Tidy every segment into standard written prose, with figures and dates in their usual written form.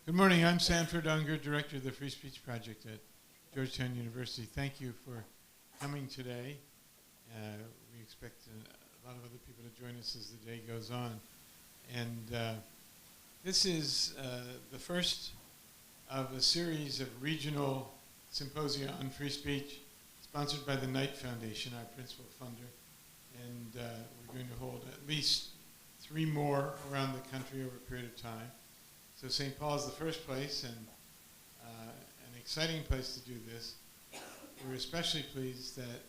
Good morning. I'm Sanford Unger, Director of the Free Speech Project at Georgetown University. Thank you for coming today. We expect a lot of other people to join us as the day goes on. And this is the first of a series of regional symposia on free speech sponsored by the Knight Foundation, our principal funder. And we're going to hold at least 3 more around the country over a period of time. So St. Paul is the first place and an exciting place to do this. We're especially pleased that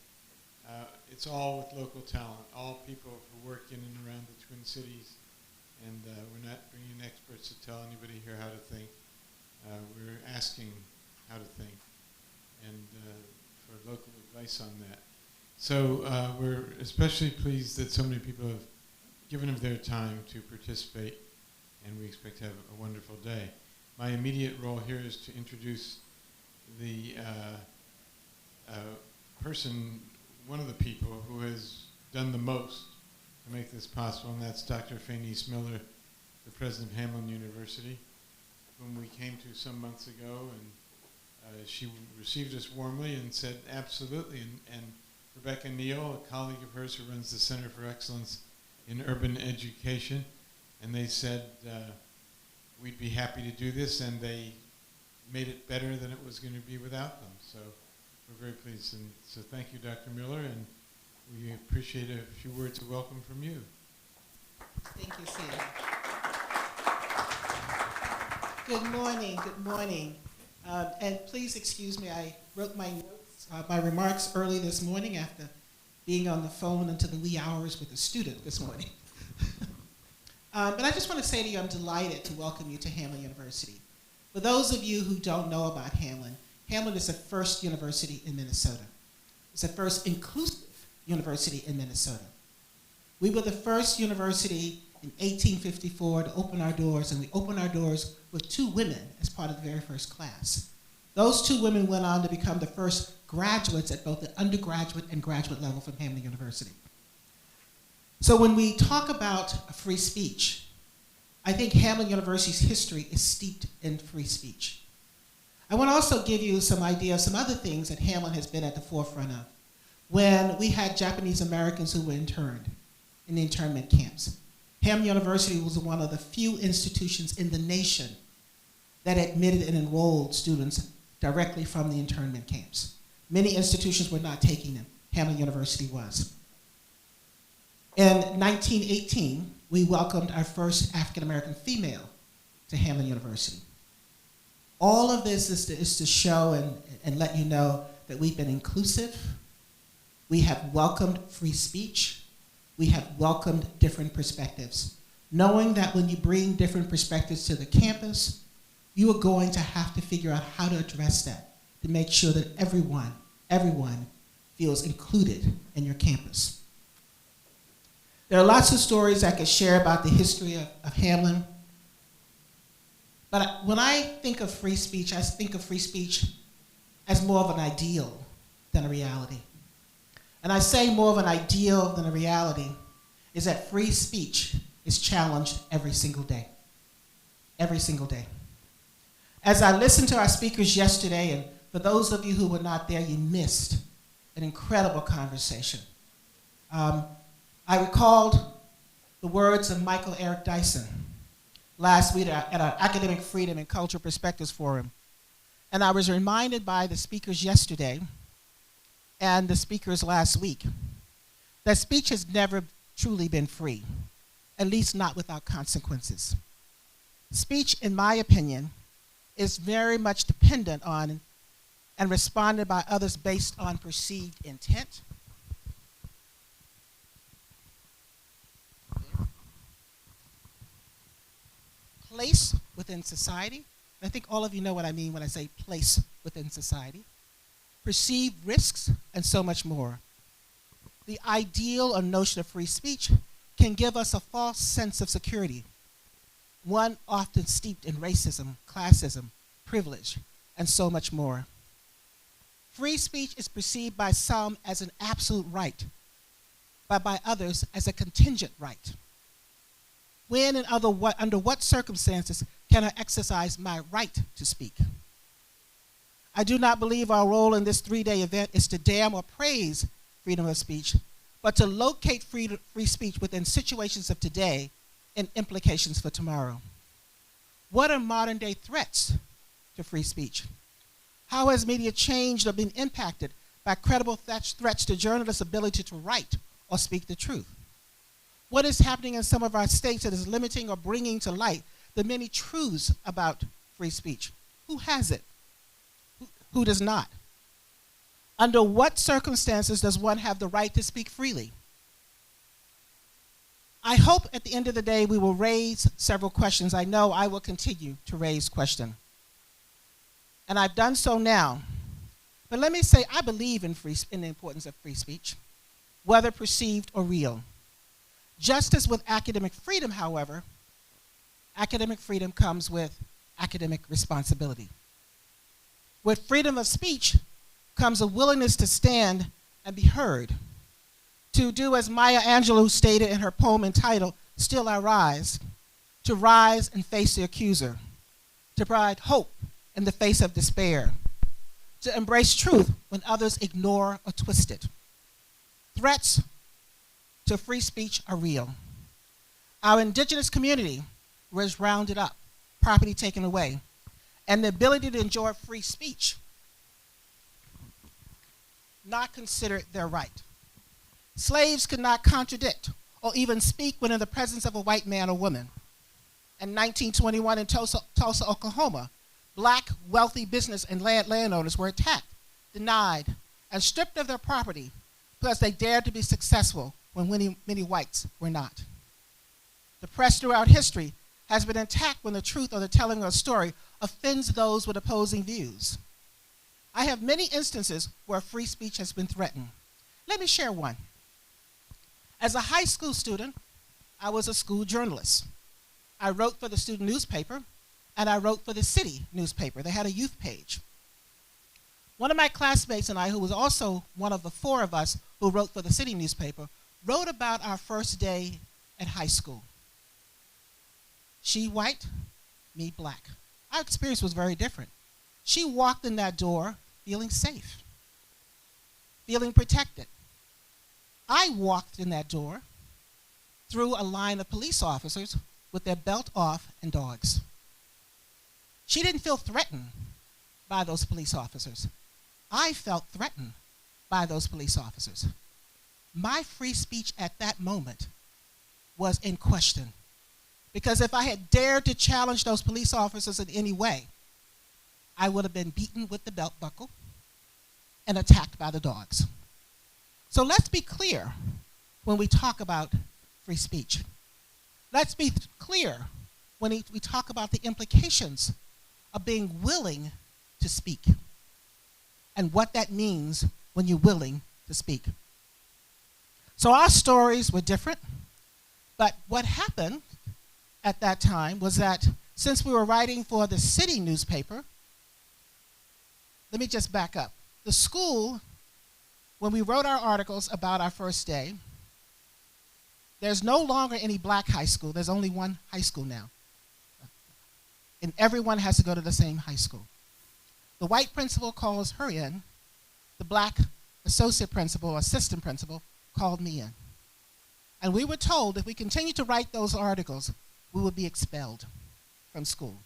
it's all with local talent, all people who work in and around the Twin Cities. And we're not bringing experts to tell anybody here how to think. We're asking how to think and for local advice on that. So we're especially pleased that so many people have given of their time to participate, and we expect to have a wonderful day. My immediate role here is to introduce the person, one of the people who has done the most to make this possible, and that's Dr. Faynice Miller, the president of Hamline University, whom we came to some months ago, and she received us warmly and said absolutely, and Rebecca Neal, a colleague of hers who runs the Center for Excellence in Urban Education, and they said we'd be happy to do this, and they made it better than it was going to be without them. So we're very pleased. And so thank you, Dr. Miller, and we appreciate a few words of welcome from you. Thank you, Sam. Good morning, good morning. And please excuse me, I wrote my notes, my remarks early this morning after being on the phone until the wee hours with a student this morning. But I just want to say to you, I'm delighted to welcome you to Hamline University. For those of you who don't know about Hamline, Hamline is the first university in Minnesota. It's the first inclusive university in Minnesota. We were the first university in 1854 to open our doors, and we opened our doors with 2 women as part of the very first class. Those 2 women went on to become the first graduates at both the undergraduate and graduate level from Hamline University. So when we talk about free speech, I think Hamline University's history is steeped in free speech. I want to also give you some idea of some other things that Hamline has been at the forefront of. When we had Japanese Americans who were interned in the internment camps, Hamline University was one of the few institutions in the nation that admitted and enrolled students directly from the internment camps. Many institutions were not taking them. Hamline University was. In 1918, we welcomed our first African-American female to Hamline University. All of this is to show and let you know that we've been inclusive. We have welcomed free speech. We have welcomed different perspectives, knowing that when you bring different perspectives to the campus, you are going to have to figure out how to address that to make sure that everyone feels included in your campus. There are lots of stories I could share about the history of Hamline, but when I think of free speech, I think of free speech as more of an ideal than a reality. And I say more of an ideal than a reality is that free speech is challenged every single day. Every single day. As I listened to our speakers yesterday, and for those of you who were not there, you missed an incredible conversation. I recalled the words of Michael Eric Dyson last week at our Academic Freedom and Cultural Perspectives Forum. And I was reminded by the speakers yesterday and the speakers last week that speech has never truly been free, at least not without consequences. Speech, in my opinion, is very much dependent on and responded by others based on perceived intent, place within society. I think all of you know what I mean when I say place within society, perceived risks, and so much more. The ideal or notion of free speech can give us a false sense of security, one often steeped in racism, classism, privilege, and so much more. Free speech is perceived by some as an absolute right, but by others as a contingent right. When and under what circumstances can I exercise my right to speak? I do not believe our role in this 3-day event is to damn or praise freedom of speech, but to locate free speech within situations of today and implications for tomorrow. What are modern day threats to free speech? How has media changed or been impacted by credible threats to journalists' ability to write or speak the truth? What is happening in some of our states that is limiting or bringing to light the many truths about free speech? Who has it? Who does not? Under what circumstances does one have the right to speak freely? I hope at the end of the day we will raise several questions. I know I will continue to raise questions. And I've done so now. But let me say, I believe in the importance of free speech, whether perceived or real. Just as with academic freedom, however, academic freedom comes with academic responsibility. With freedom of speech comes a willingness to stand and be heard, to do as Maya Angelou stated in her poem entitled, Still I Rise, to rise and face the accuser, to provide hope in the face of despair, to embrace truth when others ignore or twist it. Threats to free speech are real. Our indigenous community was rounded up, property taken away, and the ability to enjoy free speech not considered their right. Slaves could not contradict or even speak when in the presence of a white man or woman. In 1921 in Tulsa, Oklahoma, black wealthy business and landowners were attacked, denied, and stripped of their property because they dared to be successful when many whites were not. The press throughout history has been attacked when the truth or the telling of a story offends those with opposing views. I have many instances where free speech has been threatened. Let me share one. As a high school student, I was a school journalist. I wrote for the student newspaper, and I wrote for the city newspaper. They had a youth page. One of my classmates and I, who was also one of the 4 of us who wrote for the city newspaper, wrote about our first day at high school. She white, me black. Our experience was very different. She walked in that door feeling safe, feeling protected. I walked in that door through a line of police officers with their belt off and dogs. She didn't feel threatened by those police officers. I felt threatened by those police officers. My free speech at that moment was in question, because if I had dared to challenge those police officers in any way, I would have been beaten with the belt buckle and attacked by the dogs. So let's be clear when we talk about free speech. Let's be clear when we talk about the implications of being willing to speak and what that means when you're willing to speak. So our stories were different, but what happened at that time was that since we were writing for the city newspaper, let me just back up. The school, when we wrote our articles about our first day, there's no longer any black high school. There's only one high school now. And everyone has to go to the same high school. The white principal calls her in. The black associate principal or assistant principal called me in. And we were told if we continued to write those articles, we would be expelled from school.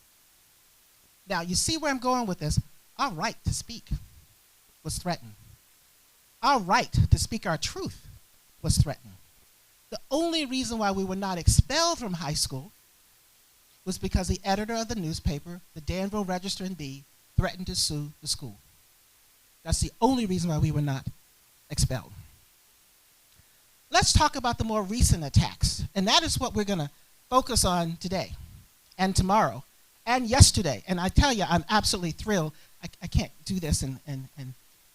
Now, you see where I'm going with this? Our right to speak was threatened. Our right to speak our truth was threatened. The only reason why we were not expelled from high school was because the editor of the newspaper, the Danville Register and Bee, threatened to sue the school. That's the only reason why we were not expelled. Let's talk about the more recent attacks, and that is what we're going to focus on today and tomorrow and yesterday. And I tell you, I'm absolutely thrilled. I can't do this and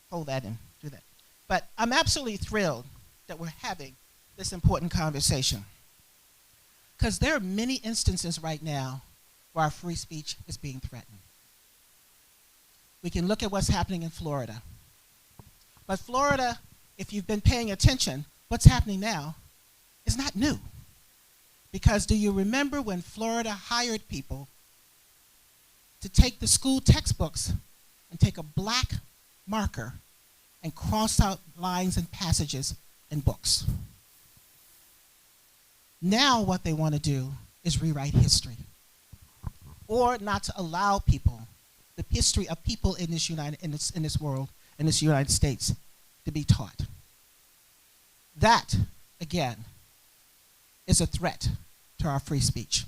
hold that and do that. But I'm absolutely thrilled that we're having this important conversation, because there are many instances right now where our free speech is being threatened. We can look at what's happening in Florida. But Florida, if you've been paying attention, what's happening now is not new. Because do you remember when Florida hired people to take the school textbooks and take a black marker and cross out lines and passages in books. Now what they want to do is rewrite history, or not to allow people, the history of people in this world, in this United States, to be taught. That, again, is a threat to our free speech.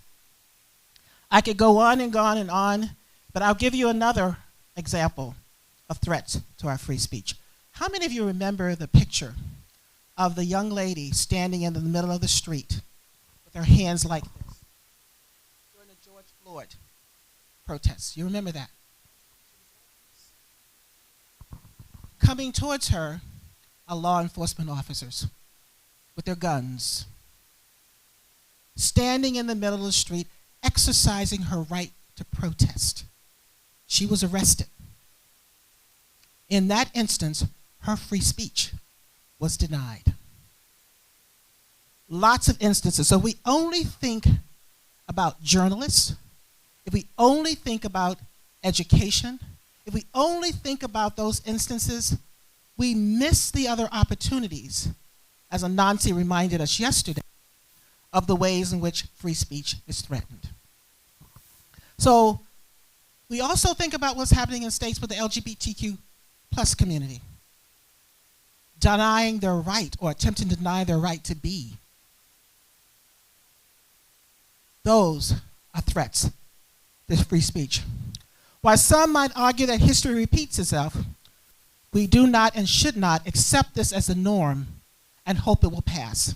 I could go on and on and on, but I'll give you another example of threats to our free speech. How many of you remember the picture of the young lady standing in the middle of the street with her hands like this during the George Floyd protests? You remember that? Coming towards her are law enforcement officers with their guns, standing in the middle of the street, exercising her right to protest. She was arrested. In that instance, her free speech was denied. Lots of instances. So we only think about journalists, if we only think about education, if we only think about those instances, we miss the other opportunities, as Anansi reminded us yesterday, of the ways in which free speech is threatened. So we also think about what's happening in states with the LGBTQ plus community, denying their right or attempting to deny their right to be. Those are threats to free speech. While some might argue that history repeats itself, we do not and should not accept this as the norm and hope it will pass.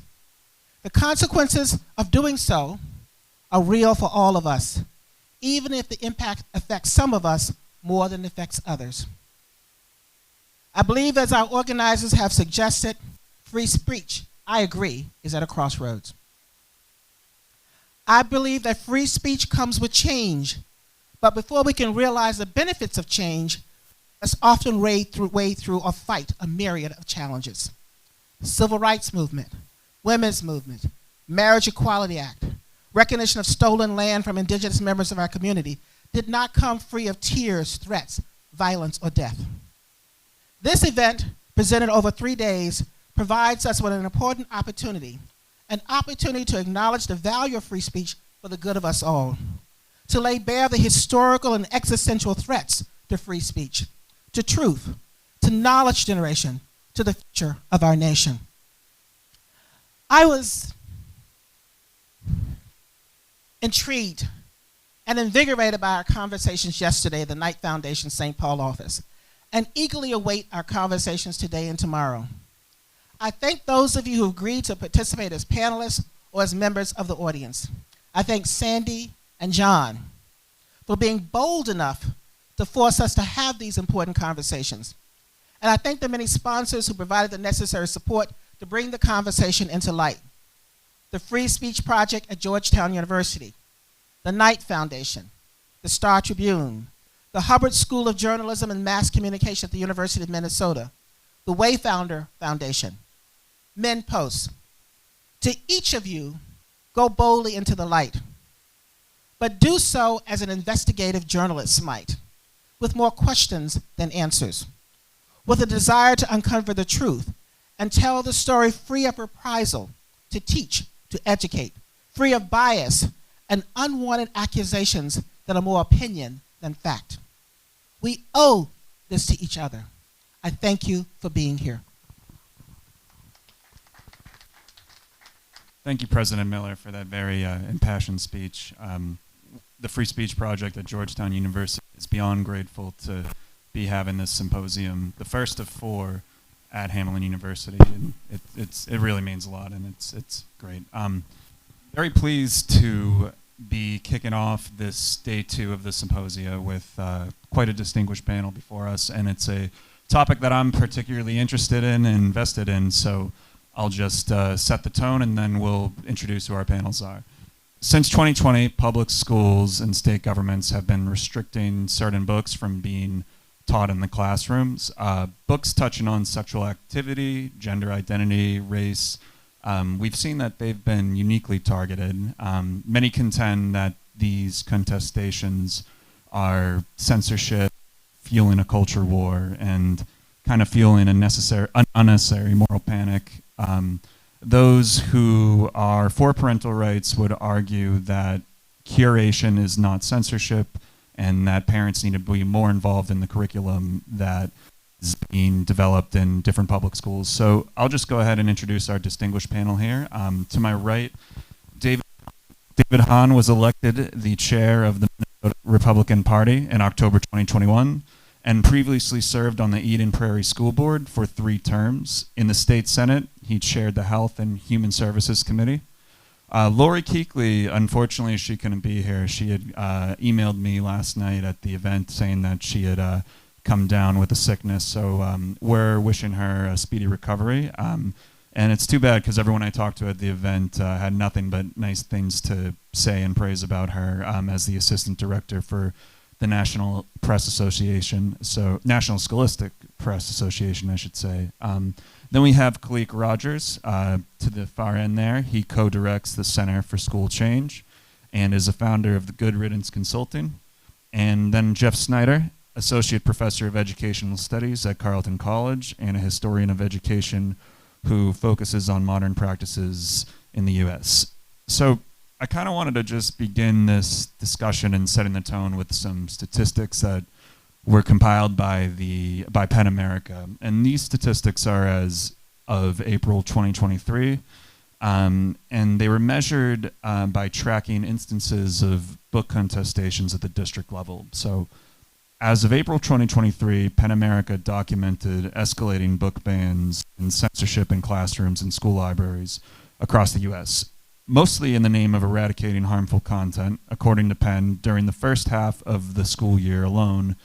The consequences of doing so are real for all of us, even if the impact affects some of us more than it affects others. I believe, as our organizers have suggested, free speech, I agree, is at a crossroads. I believe that free speech comes with change, but before we can realize the benefits of change, let's often wade through or fight a myriad of challenges. The Civil Rights Movement, Women's Movement, Marriage Equality Act, recognition of stolen land from indigenous members of our community did not come free of tears, threats, violence, or death. This event, presented over 3 days, provides us with an important opportunity to acknowledge the value of free speech for the good of us all, to lay bare the historical and existential threats to free speech, to truth, to knowledge generation, to the future of our nation. I was intrigued and invigorated by our conversations yesterday at the Knight Foundation St. Paul office, and eagerly await our conversations today and tomorrow. I thank those of you who agreed to participate as panelists or as members of the audience. I thank Sandy and John for being bold enough to force us to have these important conversations. And I thank the many sponsors who provided the necessary support to bring the conversation into light. The Free Speech Project at Georgetown University, the Knight Foundation, the Star Tribune, the Hubbard School of Journalism and Mass Communication at the University of Minnesota, the Wayfounder Foundation, MinnPost. To each of you, go boldly into the light, but do so as an investigative journalist might, with more questions than answers, with a desire to uncover the truth and tell the story free of reprisal, to teach, to educate, free of bias and unwanted accusations that are more opinion than fact. We owe this to each other. I thank you for being here. Thank you, President Miller, for that very impassioned speech. The Free Speech Project at Georgetown University is beyond grateful to be having this symposium, the first of 4 at Hamline University, and it really means a lot, and it's great. Very pleased to be kicking off this day 2 of the symposia with quite a distinguished panel before us, and it's a topic that I'm particularly interested in and invested in, so I'll just set the tone and then we'll introduce who our panels are. Since 2020, public schools and state governments have been restricting certain books from being taught in the classrooms. Books touching on sexual activity, gender identity, race. We've seen that they've been uniquely targeted. Many contend that these contestations are censorship, fueling a culture war, and kind of fueling a unnecessary moral panic. Those who are for parental rights would argue that curation is not censorship and that parents need to be more involved in the curriculum that is being developed in different public schools. So I'll just go ahead and introduce our distinguished panel here. To my right, David Hahn was elected the chair of the Minnesota Republican Party in October 2021 and previously served on the Eden Prairie School Board for 3 terms. In the state Senate, he chaired the Health and Human Services Committee. Lori Keekley, unfortunately, she couldn't be here. She had emailed me last night at the event saying that she had come down with a sickness, so we're wishing her a speedy recovery. And it's too bad because everyone I talked to at the event had nothing but nice things to say and praise about her as the assistant director for the National Press Association, so National Scholastic Press Association, I should say. Then we have Khalik Rogers to the far end there. He co-directs the Center for School Change and is a founder of the Good Riddance Consulting. And then Jeff Snyder, Associate Professor of Educational Studies at Carleton College and a historian of education who focuses on modern practices in the U.S. So I kind of wanted to just begin this discussion and setting the tone with some statistics that were compiled by PEN America. And these statistics are as of April 2023. And they were measured by tracking instances of book contestations at the district level. So as of April 2023, PEN America documented escalating book bans and censorship in classrooms and school libraries across the U.S., mostly in the name of eradicating harmful content. According to PEN, during the first half of the school year alone,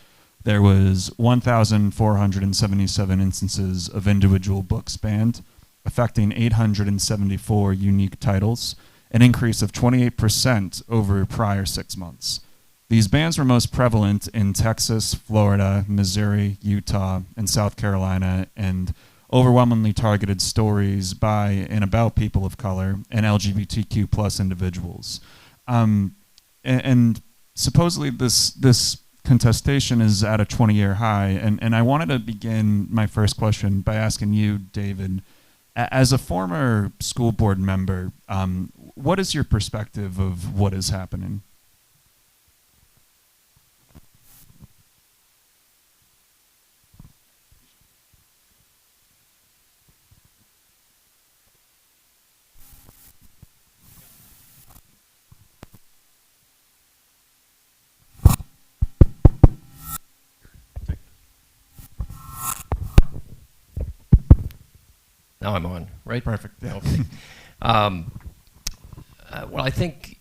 there was 1,477 instances of individual books banned, affecting 874 unique titles, an increase of 28% over prior 6 months. These bans were most prevalent in Texas, Florida, Missouri, Utah, and South Carolina, and overwhelmingly targeted stories by and about people of color and LGBTQ plus individuals. And supposedly this contestation is at a 20-year high. And I wanted to begin my first question by asking you, David, as a former school board member, what is your perspective of what is happening? Now I'm on, right? Perfect. Yeah. Okay. Well, I think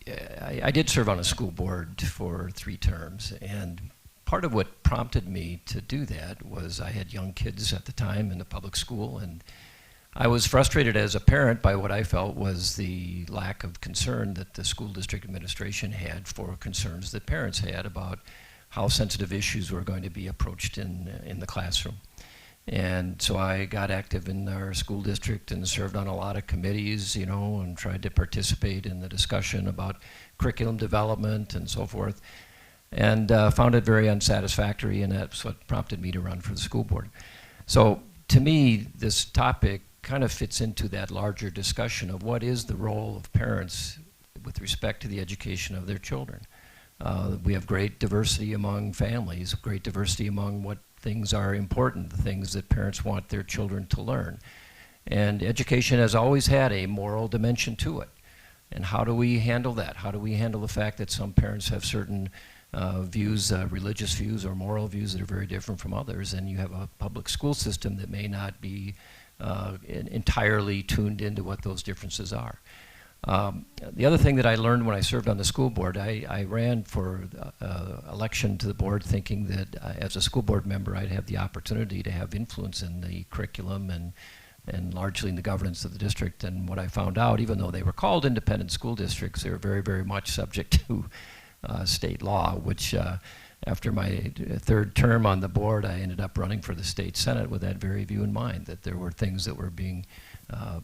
I did serve on a school board for 3 terms, and part of what prompted me to do that was I had young kids at the time in the public school, and I was frustrated as a parent by what I felt was the lack of concern that the school district administration had for concerns that parents had about how sensitive issues were going to be approached in the classroom. And so I got active in our school district and served on a lot of committees, you know, and tried to participate in the discussion about curriculum development and so forth, and found it very unsatisfactory, and that's what prompted me to run for the school board. So to me, this topic kind of fits into that larger discussion of what is the role of parents with respect to the education of their children. We have great diversity among families, great diversity among what things are important, the things that parents want their children to learn. And education has always had a moral dimension to it. And how do we handle that? How do we handle the fact that some parents have certain views, religious views or moral views that are very different from others, and you have a public school system that may not be entirely tuned into what those differences are. The other thing that I learned when I served on the school board, I ran for election to the board thinking that as a school board member I'd have the opportunity to have influence in the curriculum and largely in the governance of the district. And what I found out, even though they were called independent school districts, they were very, very much subject to state law, which after my 3rd term on the board, I ended up running for the state senate with that very view in mind, that there were things that were being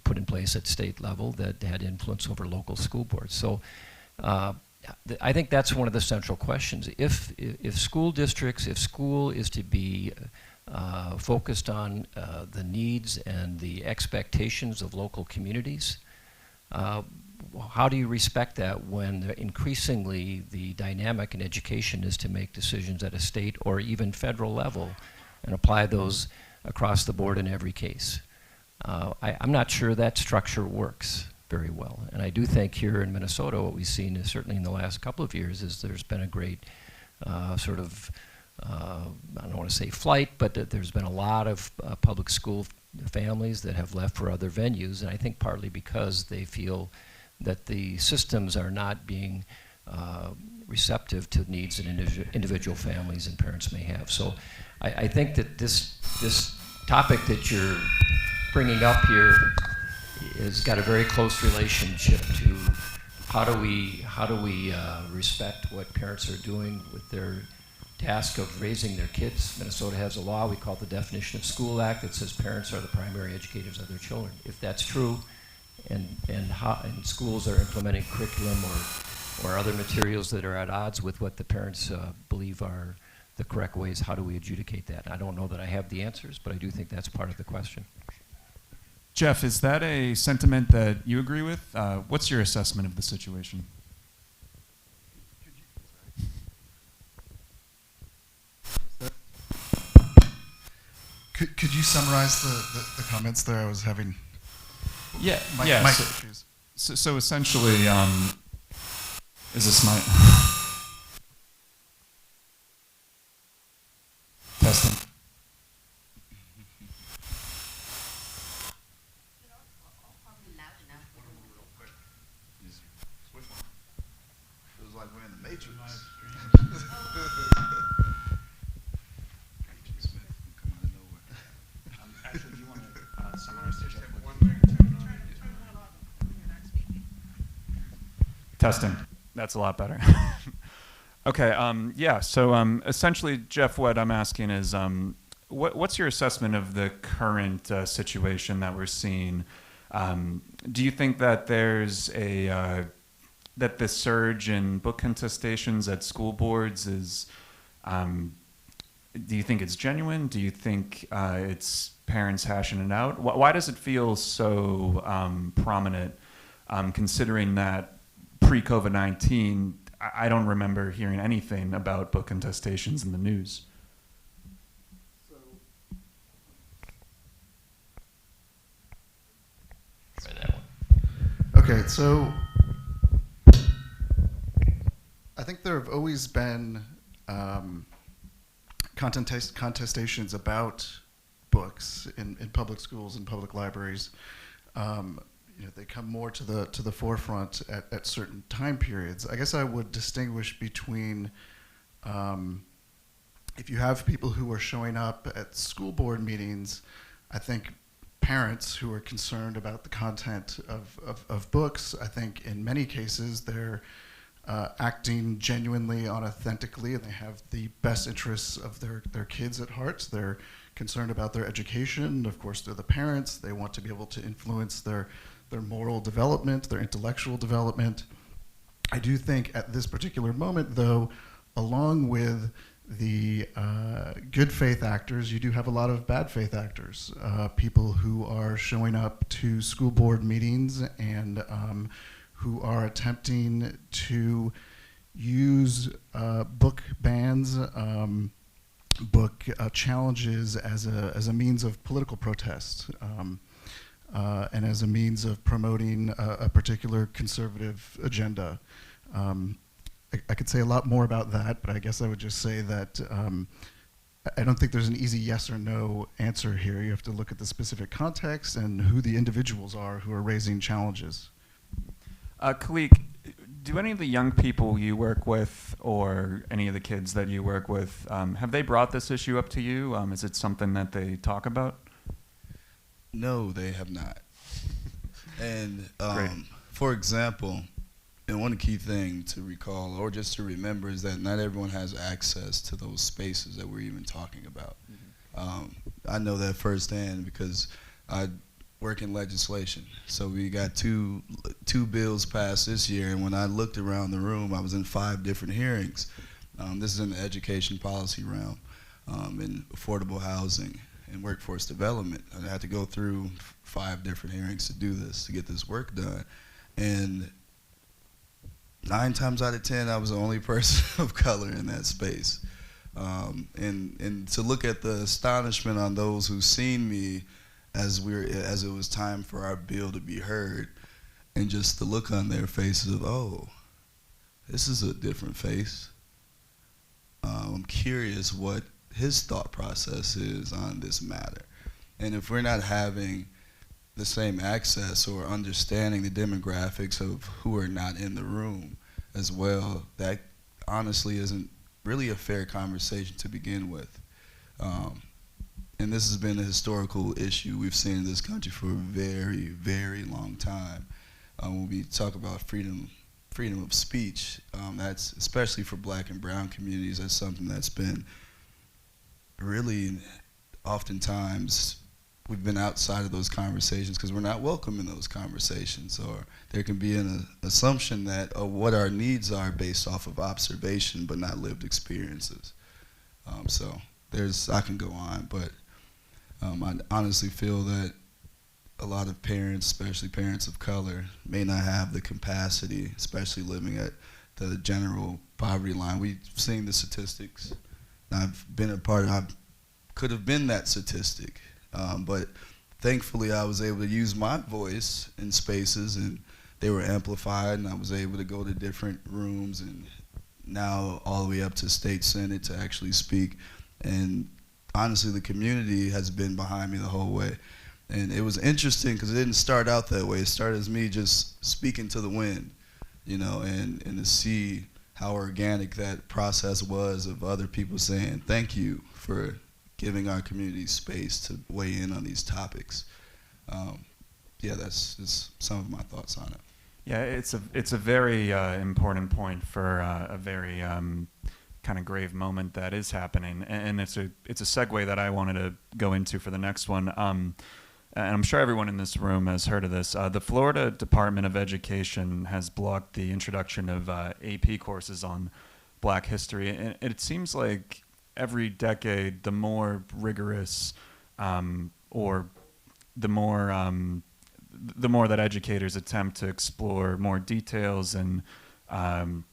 put in place at state level that had influence over local school boards. So I think that's one of the central questions. If school districts, if school is to be focused on the needs and the expectations of local communities, how do you respect that when increasingly the dynamic in education is to make decisions at a state or even federal level and apply those across the board in every case? I'm not sure that structure works very well. And I do think here in Minnesota, what we've seen is certainly in the last couple of years is there's been a great sort of, I don't want to say flight, but there's been a lot of public school families that have left for other venues, and I think partly because they feel that the systems are not being receptive to needs that individual families and parents may have. So I think that this topic that you're bringing up here has got a very close relationship to how do we respect what parents are doing with their task of raising their kids. Minnesota has a law we call it the Definition of School Act that says parents are the primary educators of their children. If that's true, and schools are implementing curriculum or other materials that are at odds with what the parents believe are the correct ways, how do we adjudicate that? I don't know that I have the answers, but I do think that's part of the question. Jeff, is that a sentiment that you agree with? What's your assessment of the situation? Could you summarize the comments there? I was having mic issues. So essentially, is this my testing? Feels like we're in the Matrix. Actually, do you want to summarize the Jeff? Testing. That's a lot better. Okay. So essentially, Jeff, what I'm asking is, what's your assessment of the current situation that we're seeing? Do you think that there's that the surge in book contestations at school boards is? Do you think it's genuine? Do you think it's parents hashing it out? Why does it feel so prominent, considering that pre-COVID-19, I don't remember hearing anything about book contestations in the news? Try that one. Okay, so I think there have always been contestations about books in public schools and public libraries. They come more to the forefront at certain time periods. I guess I would distinguish between if you have people who are showing up at school board meetings, I think parents who are concerned about the content of books, I think in many cases they're acting genuinely and authentically, and they have the best interests of their kids at heart. They're concerned about their education. Of course, they're the parents. They want to be able to influence their moral development, their intellectual development. I do think at this particular moment, though, along with the good faith actors, you do have a lot of bad faith actors, people who are showing up to school board meetings and who are attempting to use book bans, book challenges as a means of political protest and as a means of promoting a particular conservative agenda. I could say a lot more about that, but I guess I would just say that I don't think there's an easy yes or no answer here. You have to look at the specific context and who the individuals are who are raising challenges. Kalik, do any of the young people you work with or any of the kids that you work with, have they brought this issue up to you? Is it something that they talk about? No, they have not. And for example, and one key thing to recall or just to remember is that not everyone has access to those spaces that we're even talking about. I know that firsthand because I work in legislation. So we got two bills passed this year, and when I looked around the room, I was in 5 different hearings. This is in the education policy realm, in affordable housing and workforce development. I had to go through 5 different hearings to do this, to get this work done. And 9 times out of 10, I was the only person of color in that space. And to look at the astonishment on those who seen me as it was time for our bill to be heard, and just the look on their faces of, oh, this is a different face. I'm curious what his thought process is on this matter. And if we're not having the same access or understanding the demographics of who are not in the room as well, that honestly isn't really a fair conversation to begin with. And this has been a historical issue we've seen in this country for a very, very long time. When we talk about freedom of speech, that's, especially for Black and brown communities, that's something that's been really, oftentimes, we've been outside of those conversations because we're not welcome in those conversations, or there can be an assumption that what our needs are based off of observation but not lived experiences. So I can go on, but I honestly feel that a lot of parents, especially parents of color, may not have the capacity, especially living at the general poverty line. We've seen the statistics. I've been I could have been that statistic, but thankfully I was able to use my voice in spaces, and they were amplified, and I was able to go to different rooms, and now all the way up to state senate to actually speak. And honestly, the community has been behind me the whole way. And it was interesting because it didn't start out that way. It started as me just speaking to the wind, and to see how organic that process was of other people saying, thank you for giving our community space to weigh in on these topics. That's just some of my thoughts on it. Yeah, it's a very important point for a very kind of grave moment that is happening, and it's a segue that I wanted to go into for the next one. And I'm sure everyone in this room has heard of this. The Florida Department of Education has blocked the introduction of AP courses on Black history, and it seems like every decade, the more rigorous or the more that educators attempt to explore more details and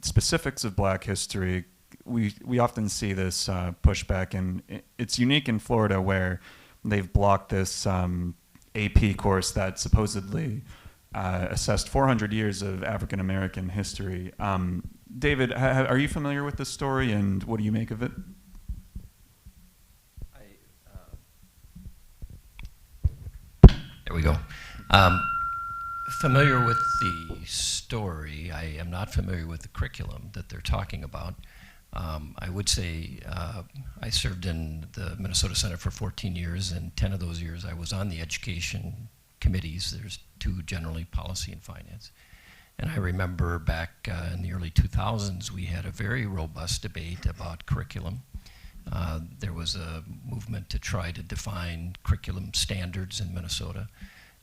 specifics of Black history, we often see this pushback, and it's unique in Florida where they've blocked this AP course that supposedly assessed 400 years of African American history. David, are you familiar with this story, and what do you make of it? There we go. Familiar with the story. I am not familiar with the curriculum that they're talking about. I would say I served in the Minnesota Senate for 14 years, and 10 of those years I was on the education committees. There's 2 generally, policy and finance. And I remember back in the early 2000s, we had a very robust debate about curriculum. There was a movement to try to define curriculum standards in Minnesota.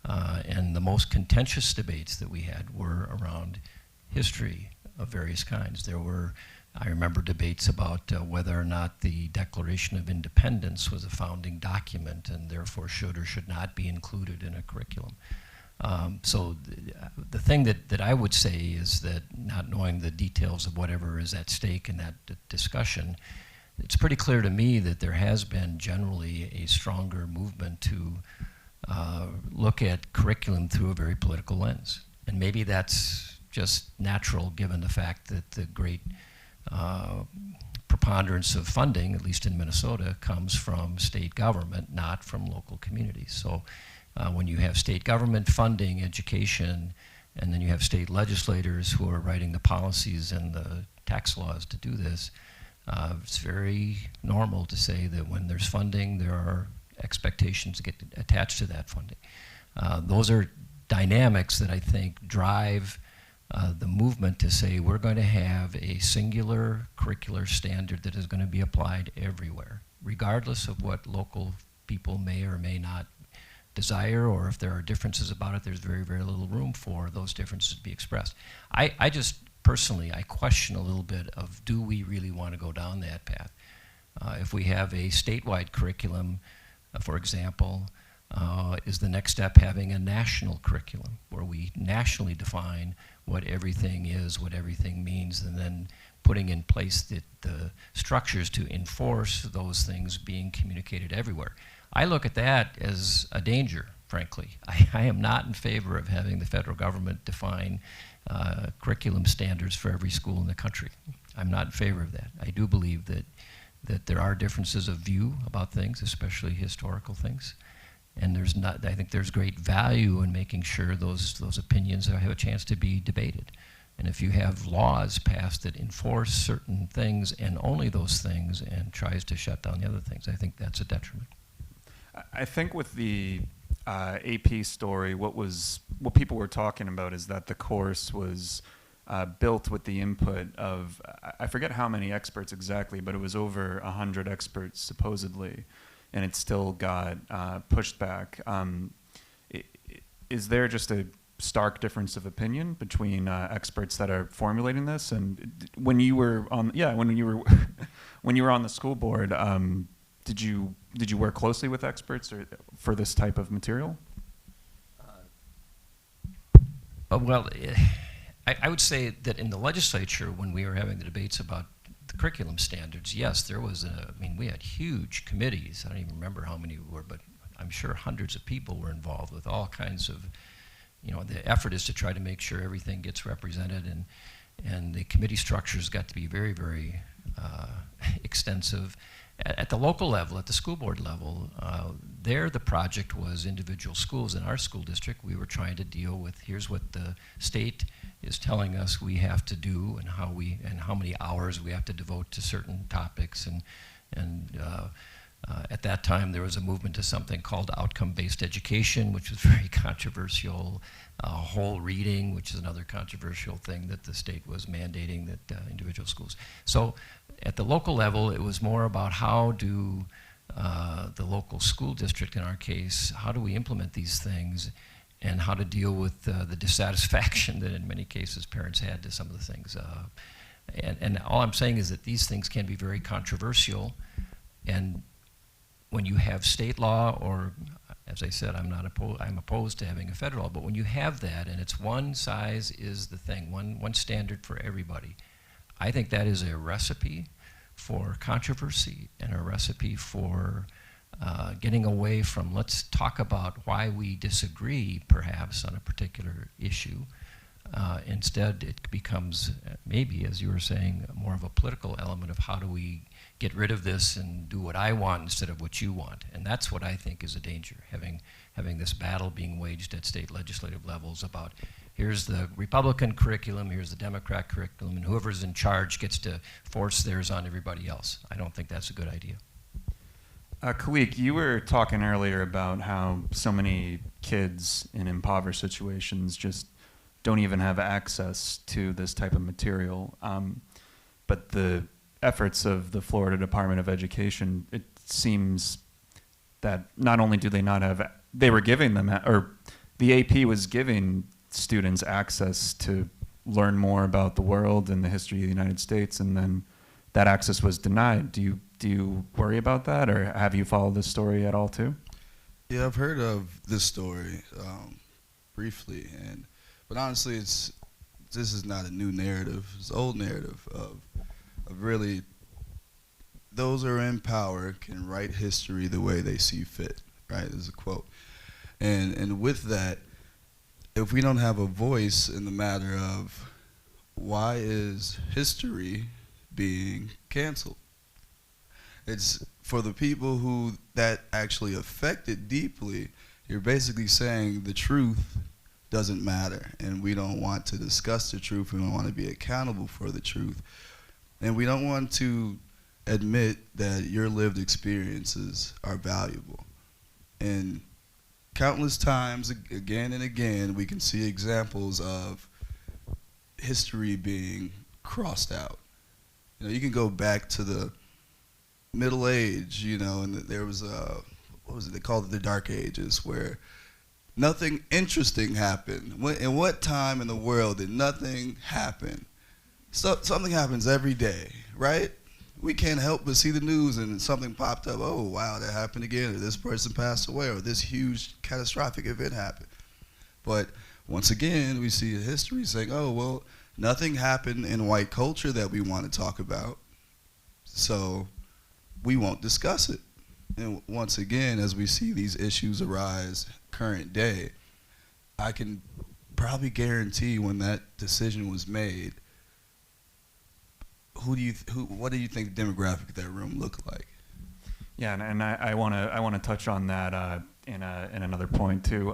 And the most contentious debates that we had were around history of various kinds. I remember debates about whether or not the Declaration of Independence was a founding document and therefore should or should not be included in a curriculum. So the thing that I would say is that, not knowing the details of whatever is at stake in that discussion, it's pretty clear to me that there has been generally a stronger movement to look at curriculum through a very political lens. And maybe that's just natural given the fact that the great preponderance of funding, at least in Minnesota, comes from state government, not from local communities. So when you have state government funding education, and then you have state legislators who are writing the policies and the tax laws to do this, it's very normal to say that when there's funding, there are expectations that get attached to that funding. Those are dynamics that I think drive the movement to say we're going to have a singular curricular standard that is going to be applied everywhere, regardless of what local people may or may not desire, or if there are differences about it, there's very, very little room for those differences to be expressed. I just personally, I question a little bit of, do we really want to go down that path? If we have a statewide curriculum, for example, is the next step having a national curriculum where we nationally define what everything is, what everything means, and then putting in place the structures to enforce those things being communicated everywhere. I look at that as a danger, frankly. I am not in favor of having the federal government define curriculum standards for every school in the country. I'm not in favor of that. I do believe that there are differences of view about things, especially historical things. And I think there's great value in making sure those opinions have a chance to be debated. And if you have laws passed that enforce certain things and only those things and tries to shut down the other things, I think that's a detriment. I think with the AP story, what people were talking about is that the course was built with the input of, I forget how many experts exactly, but it was over 100 experts supposedly, and it still got pushed back. Is there just a stark difference of opinion between experts that are formulating this? And when you were on, when you were on the school board, did you work closely with experts for this type of material? Well, I would say that in the legislature, when we were having the debates about the curriculum standards, yes, there was we had huge committees. I don't even remember how many were, but I'm sure hundreds of people were involved with all kinds of, the effort is to try to make sure everything gets represented, and the committee structures got to be very, very extensive. At the local level, at the school board level, there the project was individual schools. In our school district, we were trying to deal with, here's what the state is telling us we have to do, and how many hours we have to devote to certain topics, and at that time there was a movement to something called outcome-based education, which was very controversial. Whole reading, which is another controversial thing that the state was mandating that individual schools. So at the local level, it was more about how do the local school district, in our case, how do we implement these things, and how to deal with the dissatisfaction that in many cases parents had to some of the things. And all I'm saying is that these things can be very controversial, and when you have state law, or as I said, I'm opposed to having a federal law, but when you have that and it's one size is the thing, one standard for everybody, I think that is a recipe for controversy and a recipe for getting away from, let's talk about why we disagree perhaps on a particular issue. Instead, it becomes maybe, as you were saying, more of a political element of how do we get rid of this and do what I want instead of what you want. And that's what I think is a danger, having this battle being waged at state legislative levels about here's the Republican curriculum, here's the Democrat curriculum, and whoever's in charge gets to force theirs on everybody else. I don't think that's a good idea. Khalik, you were talking earlier about how so many kids in impoverished situations just don't even have access to this type of material. But the efforts of the Florida Department of Education, it seems that not only do they not have, they were giving them, or the AP was giving students access to learn more about the world and the history of the United States, and then that access was denied. Do you worry about that, or have you followed this story at all too? Yeah, I've heard of this story briefly, but honestly, this is not a new narrative. It's an old narrative of really those who are in power can write history the way they see fit, right? There's a quote. And with that, if we don't have a voice in the matter of why is history being canceled, it's for the people who that actually affected deeply. You're basically saying the truth doesn't matter, and we don't want to discuss the truth, we don't want to be accountable for the truth, and we don't want to admit that your lived experiences are valuable. And countless times, again and again, we can see examples of history being crossed out. You can go back to the Middle Age, and there was what was it? They called it the Dark Ages, where nothing interesting happened. In what time in the world did nothing happen? So something happens every day, right? We can't help but see the news and something popped up. Oh, wow, that happened again, or this person passed away, or this huge catastrophic event happened. But once again, we see history saying, oh, well, nothing happened in white culture that we want to talk about, so we won't discuss it. And once again, as we see these issues arise current day, I can probably guarantee when that decision was made, what do you think the demographic of that room looked like? Yeah, and I want to touch on that in another point too.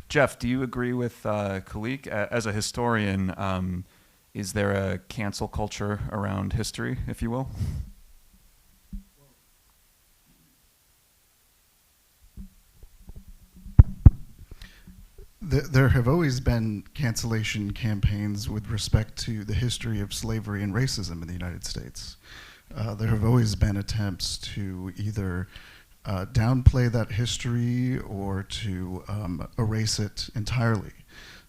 Jeff, do you agree with Khalik? As a historian, is there a cancel culture around history, if you will? There have always been cancellation campaigns with respect to the history of slavery and racism in the United States. There have always been attempts to either downplay that history or to erase it entirely.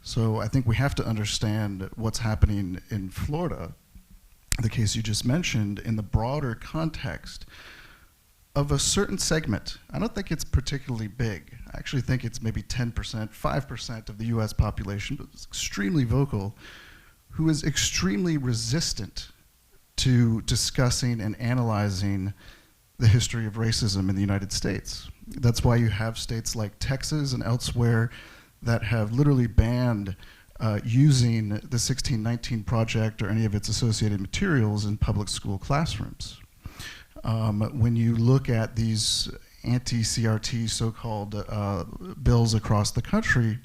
So I think we have to understand what's happening in Florida, the case you just mentioned, in the broader context of a certain segment. I don't think it's particularly big. I actually think it's maybe 10%, 5% of the US population, but it's extremely vocal, who is extremely resistant to discussing and analyzing the history of racism in the United States. That's why you have states like Texas and elsewhere that have literally banned using the 1619 Project or any of its associated materials in public school classrooms. When you look at these anti-CRT so-called bills across the country,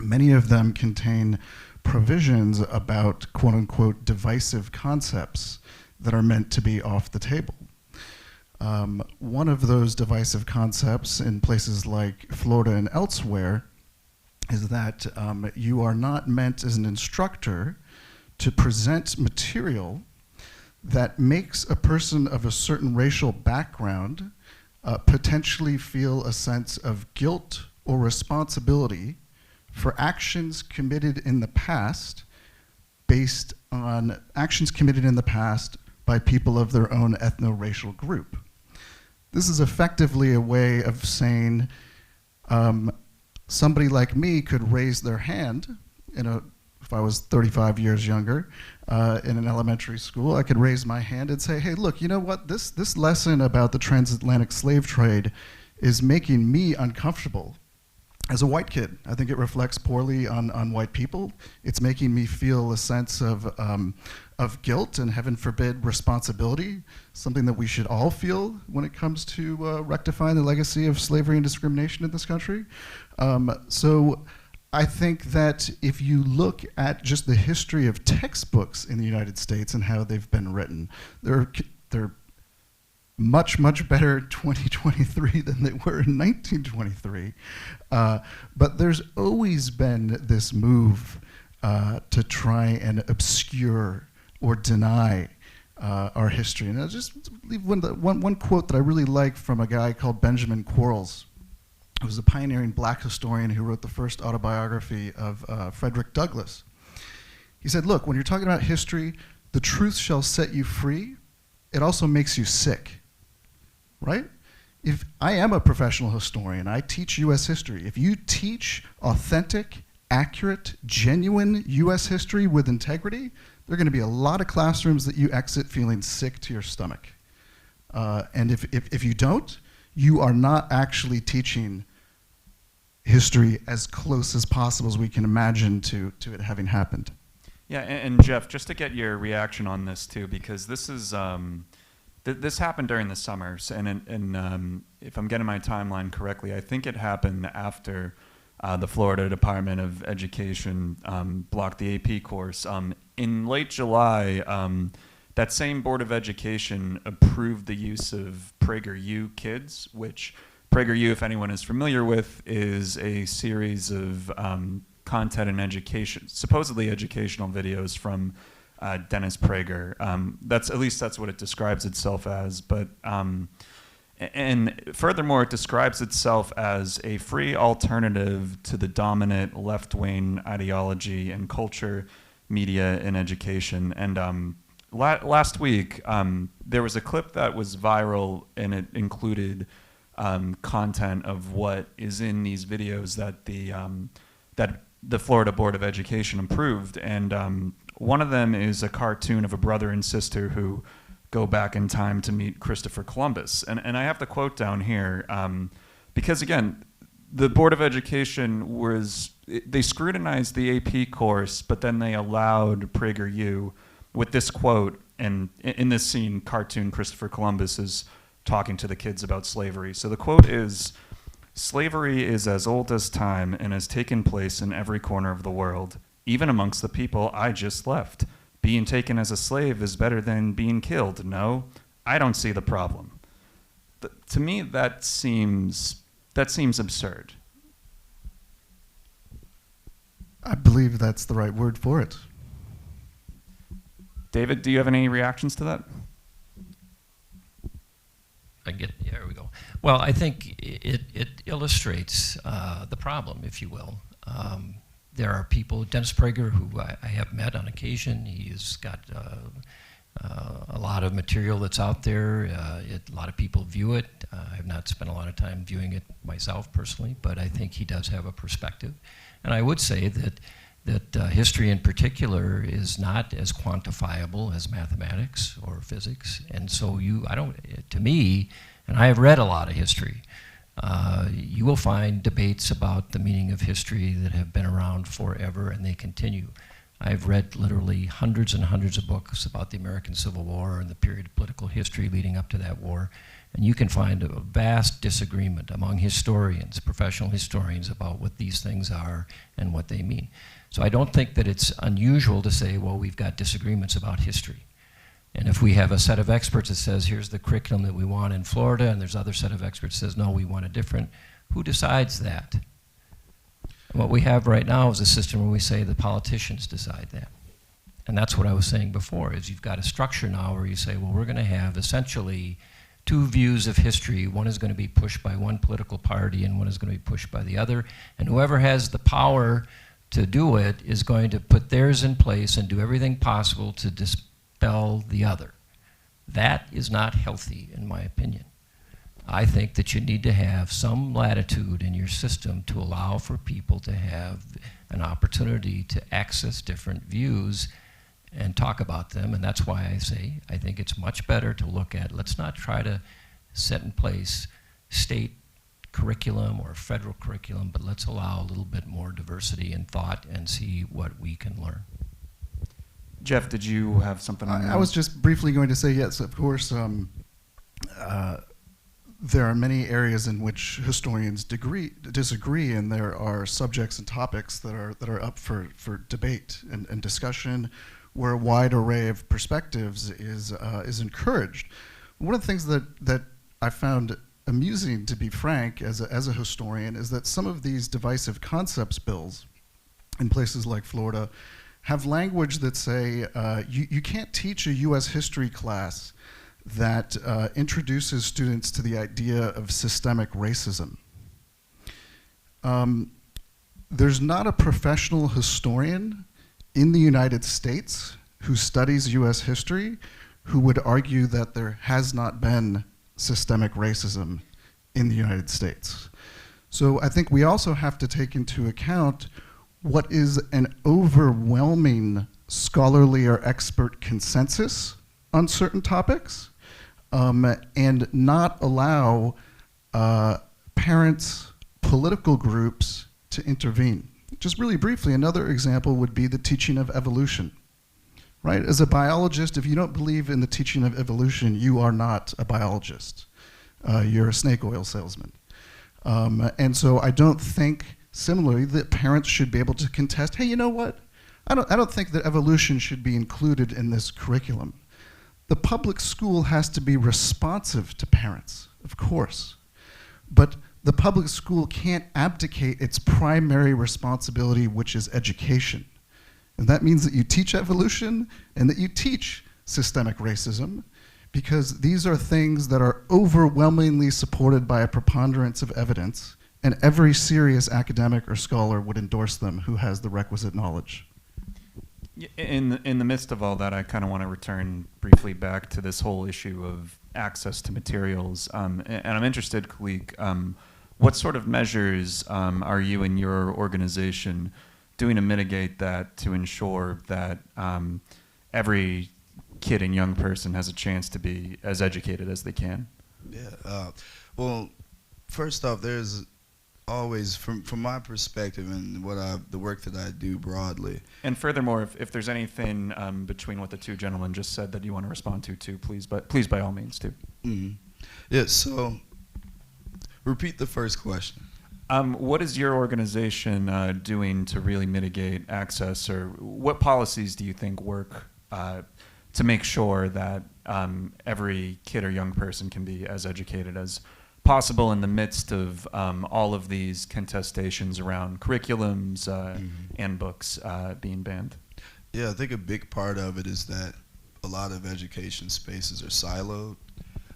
many of them contain provisions about quote-unquote divisive concepts that are meant to be off the table. One of those divisive concepts in places like Florida and elsewhere is that you are not meant as an instructor to present material that makes a person of a certain racial background potentially feel a sense of guilt or responsibility for actions committed in the past based on actions committed in the past by people of their own ethno-racial group. This is effectively a way of saying somebody like me could raise their hand if I was 35 years younger in an elementary school, I could raise my hand and say, hey, look, you know what? This lesson about the transatlantic slave trade is making me uncomfortable as a white kid. I think it reflects poorly on white people. It's making me feel a sense of guilt and, heaven forbid, responsibility, something that we should all feel when it comes to rectifying the legacy of slavery and discrimination in this country. So I think that if you look at just the history of textbooks in the United States and how they've been written, they're much, much better in 2023 than they were in 1923. But there's always been this move to try and obscure or deny our history. And I'll just leave one quote that I really like from a guy called Benjamin Quarles, who was a pioneering black historian who wrote the first autobiography of Frederick Douglass. He said, look, when you're talking about history, the truth shall set you free. It also makes you sick, right? If I am a professional historian, I teach US history. If you teach authentic, accurate, genuine US history with integrity, there are gonna be a lot of classrooms that you exit feeling sick to your stomach. And if you don't, you are not actually teaching history as close as possible as we can imagine to it having happened. Yeah, and Jeff, just to get your reaction on this too, because this is this happened during the summers, and if I'm getting my timeline correctly, I think it happened after the Florida Department of Education blocked the AP course. In late July, that same Board of Education approved the use of PragerU Kids, which PragerU, if anyone is familiar with, is a series of content and education, supposedly educational videos from Dennis Prager. That's at least that's what it describes itself as. But And furthermore, it describes itself as a free alternative to the dominant left-wing ideology and culture, media, and education. And last week, there was a clip that was viral, and it included content of what is in these videos that the Florida Board of Education approved. And one of them is a cartoon of a brother and sister who go back in time to meet Christopher Columbus. And I have the quote down here because, again, the Board of Education they scrutinized the AP course, but then they allowed PragerU with this quote. And in this scene, cartoon Christopher Columbus is talking to the kids about slavery. So the quote is, "Slavery is as old as time and has taken place in every corner of the world, even amongst the people I just left. Being taken as a slave is better than being killed. No, I don't see the problem." To me, that seems absurd. I believe that's the right word for it. David, do you have any reactions to that? There we go. Well, I think it illustrates the problem, if you will. There are people, Dennis Prager, who I have met on occasion. He's got a lot of material that's out there. A lot of people view it. I have not spent a lot of time viewing it myself personally, but I think he does have a perspective. And I would say that history in particular is not as quantifiable as mathematics or physics. And so to me, and I have read a lot of history, you will find debates about the meaning of history that have been around forever, and they continue. I've read literally hundreds and hundreds of books about the American Civil War and the period of political history leading up to that war, and you can find a vast disagreement among historians, professional historians, about what these things are and what they mean. So I don't think that it's unusual to say, well, we've got disagreements about history. And if we have a set of experts that says, here's the curriculum that we want in Florida, and there's other set of experts that says, no, we want a different, who decides that? And what we have right now is a system where we say the politicians decide that. And that's what I was saying before, is you've got a structure now where you say, well, we're going to have essentially two views of history. One is going to be pushed by one political party, and one is going to be pushed by the other. And whoever has the power to do it is going to put theirs in place and do everything possible to dispel the other. That is not healthy, in my opinion. I think that you need to have some latitude in your system to allow for people to have an opportunity to access different views and talk about them. And that's why I say I think it's much better to look at, let's not try to set in place state curriculum or federal curriculum, but let's allow a little bit more diversity in thought and see what we can learn. Jeff, did you have something on that? I was just briefly going to say, yes, of course, there are many areas in which historians disagree, and there are subjects and topics that are up for debate and discussion, where a wide array of perspectives is encouraged. One of the things that I found amusing, to be frank, as a historian, is that some of these divisive concepts bills in places like Florida have language that say you can't teach a U.S. history class that introduces students to the idea of systemic racism. There's not a professional historian in the United States who studies U.S. history who would argue that there has not been systemic racism in the United States. So I think we also have to take into account what is an overwhelming scholarly or expert consensus on certain topics, and not allow parents, political groups to intervene. Just really briefly, another example would be the teaching of evolution. Right? As a biologist, if you don't believe in the teaching of evolution, you are not a biologist. You're a snake oil salesman. And so I don't think, similarly, that parents should be able to contest, hey, you know what? I don't think that evolution should be included in this curriculum. The public school has to be responsive to parents, of course. But the public school can't abdicate its primary responsibility, which is education. And that means that you teach evolution and that you teach systemic racism, because these are things that are overwhelmingly supported by a preponderance of evidence, and every serious academic or scholar would endorse them who has the requisite knowledge. In the midst of all that, I kind of want to return briefly back to this whole issue of access to materials. And I'm interested, Kalik, what sort of measures are you and your organization doing to mitigate that, to ensure that every kid and young person has a chance to be as educated as they can? Yeah. Well, first off, there's always, from my perspective and the work that I do broadly. And furthermore, if there's anything between what the two gentlemen just said that you want to respond to too, please by all means too. Mm-hmm. Yeah. So, repeat the first question. What is your organization doing to really mitigate access, or what policies do you think work to make sure that every kid or young person can be as educated as possible in the midst of all of these contestations around curriculums and books being banned? Yeah, I think a big part of it is that a lot of education spaces are siloed.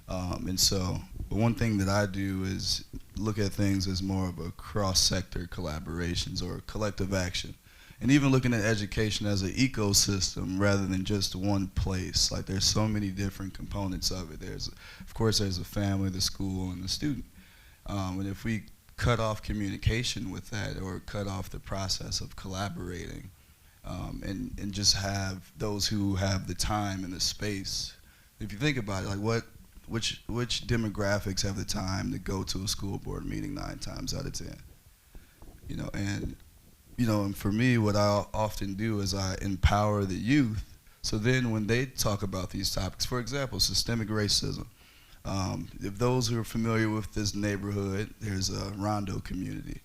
And so one thing that I do is look at things as more of a cross-sector collaborations or collective action. And even looking at education as an ecosystem rather than just one place. Like, there's so many different components of it. Of course, there's the family, the school, and the student. And if we cut off communication with that, or cut off the process of collaborating, and just have those who have the time and the space. If you think about it, like which demographics have the time to go to a school board meeting 9 times out of 10? And for me, what I often do is I empower the youth. So then when they talk about these topics, for example, systemic racism, if those who are familiar with this neighborhood, there's a Rondo community.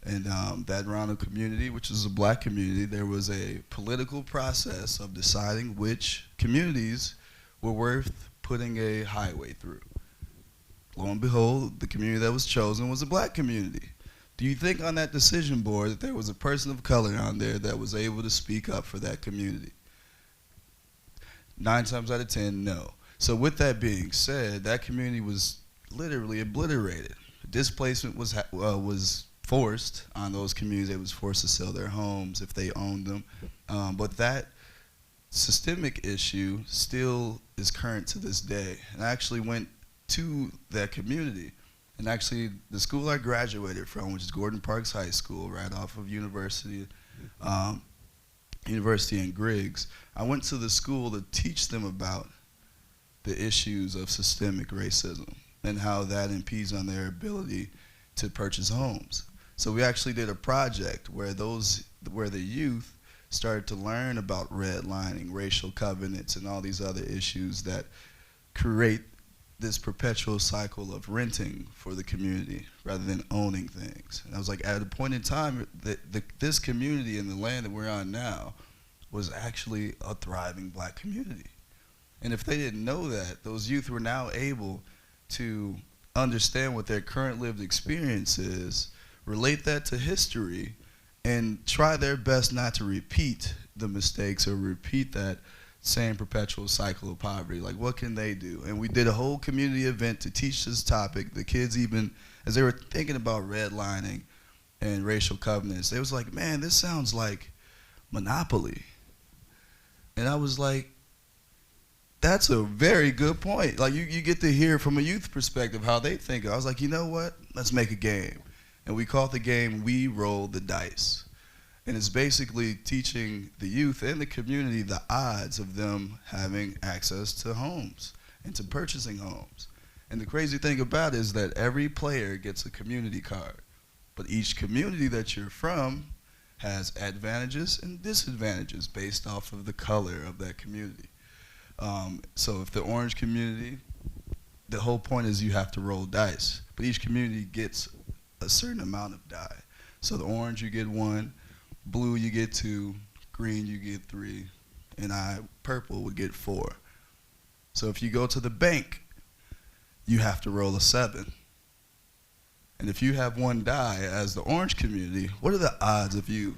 And that Rondo community, which is a black community, there was a political process of deciding which communities were worth putting a highway through. Lo and behold, the community that was chosen was a black community. Do you think on that decision board that there was a person of color on there that was able to speak up for that community? 9 times out of 10, no. So with that being said, that community was literally obliterated. Displacement was forced on those communities. They was forced to sell their homes if they owned them. But that systemic issue still is current to this day. And I actually went to that community. And actually, the school I graduated from, which is Gordon Parks High School, right off of University and Griggs, I went to the school to teach them about the issues of systemic racism and how that impedes on their ability to purchase homes. So we actually did a project where the youth started to learn about redlining, racial covenants, and all these other issues that create this perpetual cycle of renting for the community rather than owning things. And I was like, at a point in time, this community and the land that we're on now was actually a thriving black community. And if they didn't know that, those youth were now able to understand what their current lived experience is, relate that to history, and try their best not to repeat the mistakes or repeat that same perpetual cycle of poverty. Like, what can they do? And we did a whole community event to teach this topic. The kids, even as they were thinking about redlining and racial covenants, they was like, man, this sounds like Monopoly. And I was like, that's a very good point. Like, you get to hear from a youth perspective how they think. I was like, you know what? Let's make a game. And we called the game We Roll the Dice. And it's basically teaching the youth and the community the odds of them having access to homes and to purchasing homes. And the crazy thing about it is that every player gets a community card. But each community that you're from has advantages and disadvantages based off of the color of that community. So if the orange community, the whole point is you have to roll dice. But each community gets a certain amount of die. So the orange, you get 1. Blue, you get 2, green, you get 3, and purple would get 4. So if you go to the bank, you have to roll a 7. And if you have 1 die as the orange community, what are the odds of you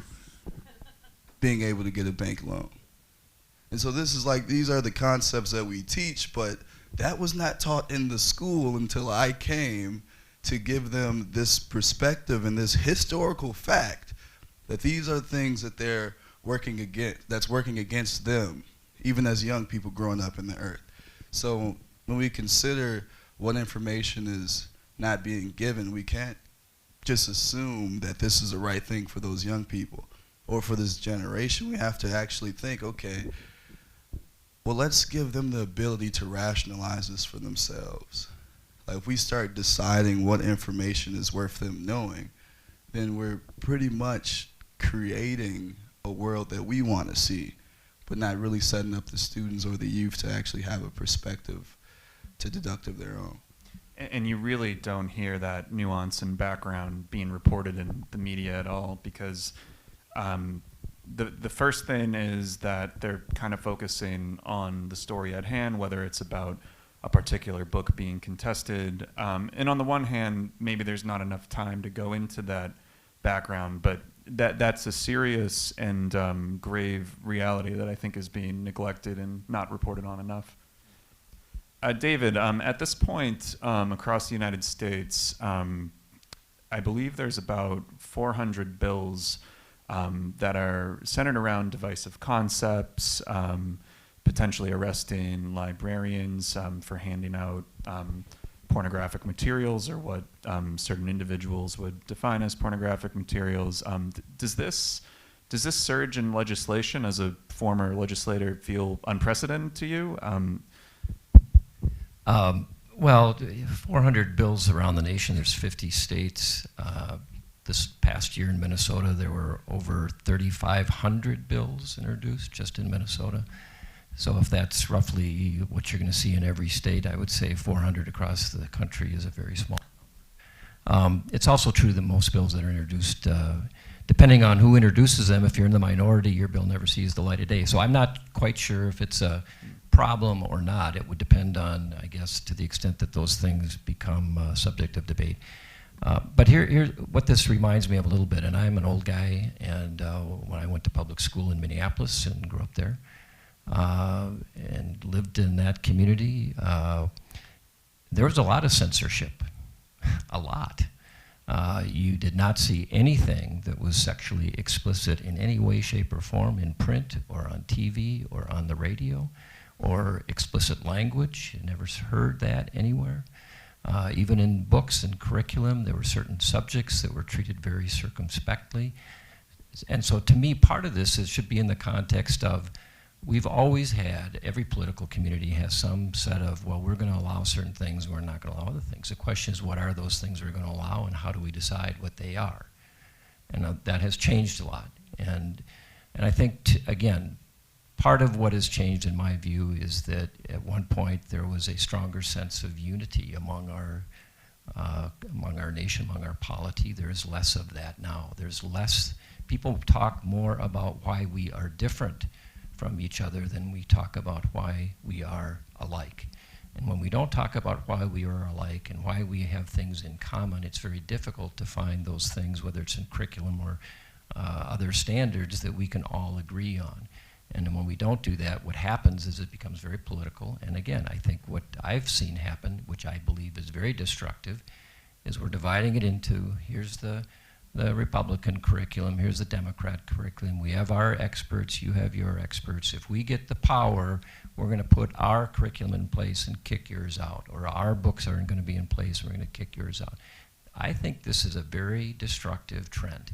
being able to get a bank loan? And so this is like, these are the concepts that we teach, but that was not taught in the school until I came to give them this perspective and this historical fact that these are things that they're working against, that's working against them, even as young people growing up in the earth. So when we consider what information is not being given, we can't just assume that this is the right thing for those young people or for this generation. We have to actually think, okay, well, let's give them the ability to rationalize this for themselves. Like, if we start deciding what information is worth them knowing, then we're pretty much creating a world that we want to see, but not really setting up the students or the youth to actually have a perspective to deduct of their own. And you really don't hear that nuance and background being reported in the media at all, because the first thing is that they're kind of focusing on the story at hand, whether it's about a particular book being contested. And on the one hand, maybe there's not enough time to go into that background, but that's a serious and grave reality that I think is being neglected and not reported on enough. David, at this point across the United States, I believe there's about 400 bills that are centered around divisive concepts, potentially arresting librarians for handing out pornographic materials, or what certain individuals would define as pornographic materials. Does this surge in legislation, as a former legislator, feel unprecedented to you? Well, 400 bills around the nation. There's 50 states. This past year in Minnesota, there were over 3,500 bills introduced just in Minnesota. So if that's roughly what you're going to see in every state, I would say 400 across the country is a very small number. It's also true that most bills that are introduced, depending on who introduces them, if you're in the minority, your bill never sees the light of day. So I'm not quite sure if it's a problem or not. It would depend on, I guess, to the extent that those things become subject of debate. But here, what this reminds me of a little bit, and I'm an old guy, and when I went to public school in Minneapolis and grew up there, and lived in that community, there was a lot of censorship, a lot. You did not see anything that was sexually explicit in any way, shape, or form in print or on TV or on the radio, or explicit language. You never heard that anywhere. Even in books and curriculum, there were certain subjects that were treated very circumspectly. And so to me, part of this should be in the context of, we've always had, every political community has some set of, well, we're going to allow certain things, we're not going to allow other things. The question is, what are those things we're going to allow, and how do we decide what they are? And that has changed a lot. And I think, again, part of what has changed, in my view, is that at one point there was a stronger sense of unity among our nation, among our polity. There's less of that now. There's less, people talk more about why we are different from each other than we talk about why we are alike. And when we don't talk about why we are alike and why we have things in common, it's very difficult to find those things, whether it's in curriculum or other standards, that we can all agree on. And when we don't do that, what happens is it becomes very political. And again, I think what I've seen happen, which I believe is very destructive, is we're dividing it into, here's the Republican curriculum, here's the Democrat curriculum. We have our experts, you have your experts. If we get the power, we're going to put our curriculum in place and kick yours out. Or our books aren't going to be in place, we're going to kick yours out. I think this is a very destructive trend.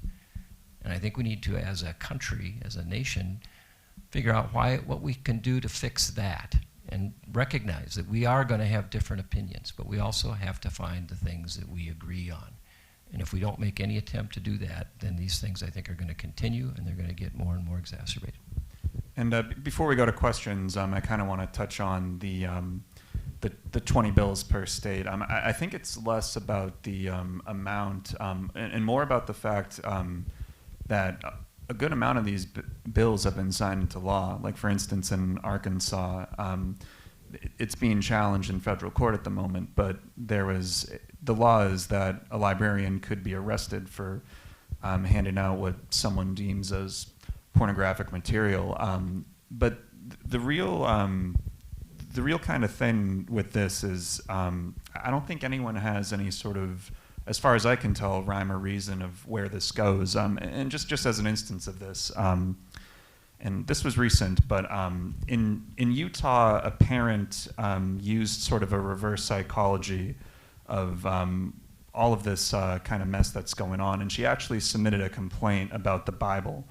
And I think we need to, as a country, as a nation, figure out what we can do to fix that, and recognize that we are going to have different opinions, but we also have to find the things that we agree on. And if we don't make any attempt to do that, then these things, I think, are going to continue, and they're going to get more and more exacerbated. And before we go to questions, I kind of want to touch on the 20 bills per state. I think it's less about the amount and more about the fact that a good amount of these bills have been signed into law. Like, for instance, in Arkansas, it's being challenged in federal court at the moment, but the law is that a librarian could be arrested for handing out what someone deems as pornographic material. But the real the real kind of thing with this is I don't think anyone has any sort of, as far as I can tell, rhyme or reason of where this goes. And just as an instance of this, and this was recent, but in Utah, a parent used sort of a reverse psychology of all of this kind of mess that's going on, and she actually submitted a complaint about the Bible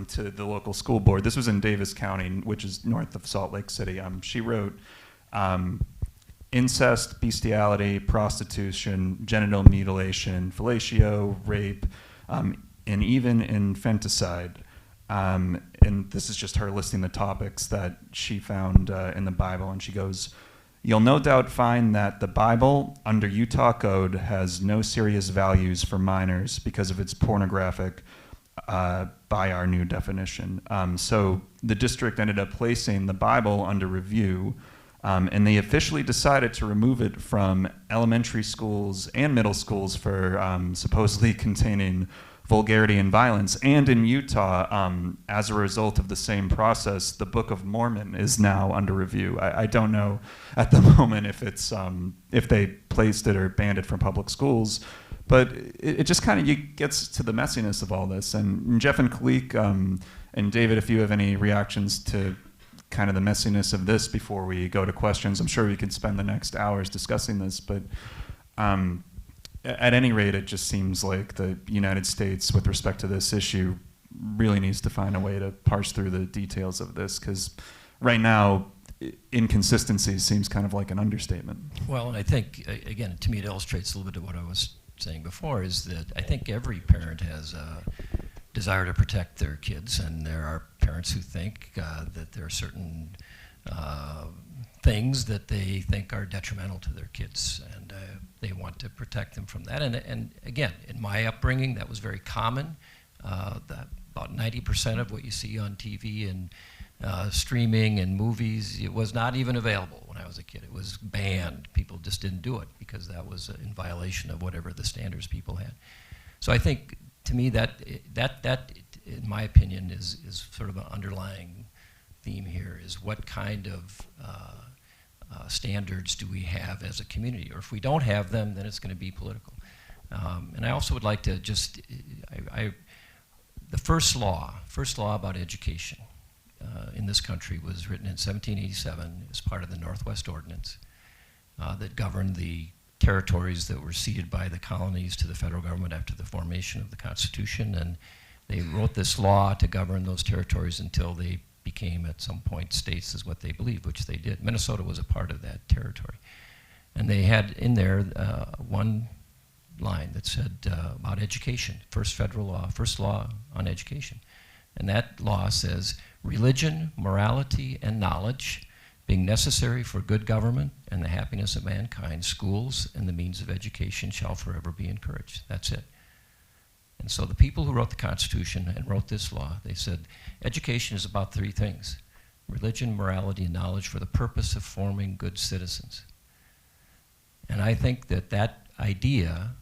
to the local school board. This was in Davis County, which is north of Salt Lake City. She wrote, incest, bestiality, prostitution, genital mutilation, fellatio, rape, and even infanticide. And this is just her listing the topics that she found in the Bible, and she goes, "You'll no doubt find that the Bible, under Utah code, has no serious values for minors because of its pornographic by our new definition." So the district ended up placing the Bible under review, and they officially decided to remove it from elementary schools and middle schools for supposedly containing vulgarity and violence. And in Utah, as a result of the same process, the Book of Mormon is now under review. I don't know at the moment if it's if they placed it or banned it from public schools, but it just kind of gets to the messiness of all this. And Jeff and Khalik and David, if you have any reactions to kind of the messiness of this before we go to questions, I'm sure we could spend the next hours discussing this, but at any rate, it just seems like the United States, with respect to this issue, really needs to find a way to parse through the details of this, because right now, inconsistency seems kind of like an understatement. Well, and I think, again, to me, it illustrates a little bit of what I was saying before, is that I think every parent has a desire to protect their kids, and there are parents who think that there are certain things that they think are detrimental to their kids, and they want to protect them from that. And again, in my upbringing, that was very common. About 90% of what you see on TV and streaming and movies, it was not even available when I was a kid. It was banned. People just didn't do it because that was in violation of whatever the standards people had. So I think, to me, that in my opinion, is sort of an underlying theme here, is what kind of standards do we have as a community? Or if we don't have them, then it's going to be political. And I also would like to just, the first law about education in this country was written in 1787 as part of the Northwest Ordinance that governed the territories that were ceded by the colonies to the federal government after the formation of the Constitution. And they wrote this law to govern those territories until they became at some point states, is what they believed, which they did. Minnesota was a part of that territory. And they had in there one line that said about education, first law on education. And that law says, religion, morality, and knowledge, being necessary for good government and the happiness of mankind, schools and the means of education shall forever be encouraged. That's it. And so the people who wrote the Constitution and wrote this law, they said, education is about three things: religion, morality, and knowledge for the purpose of forming good citizens. And I think that idea,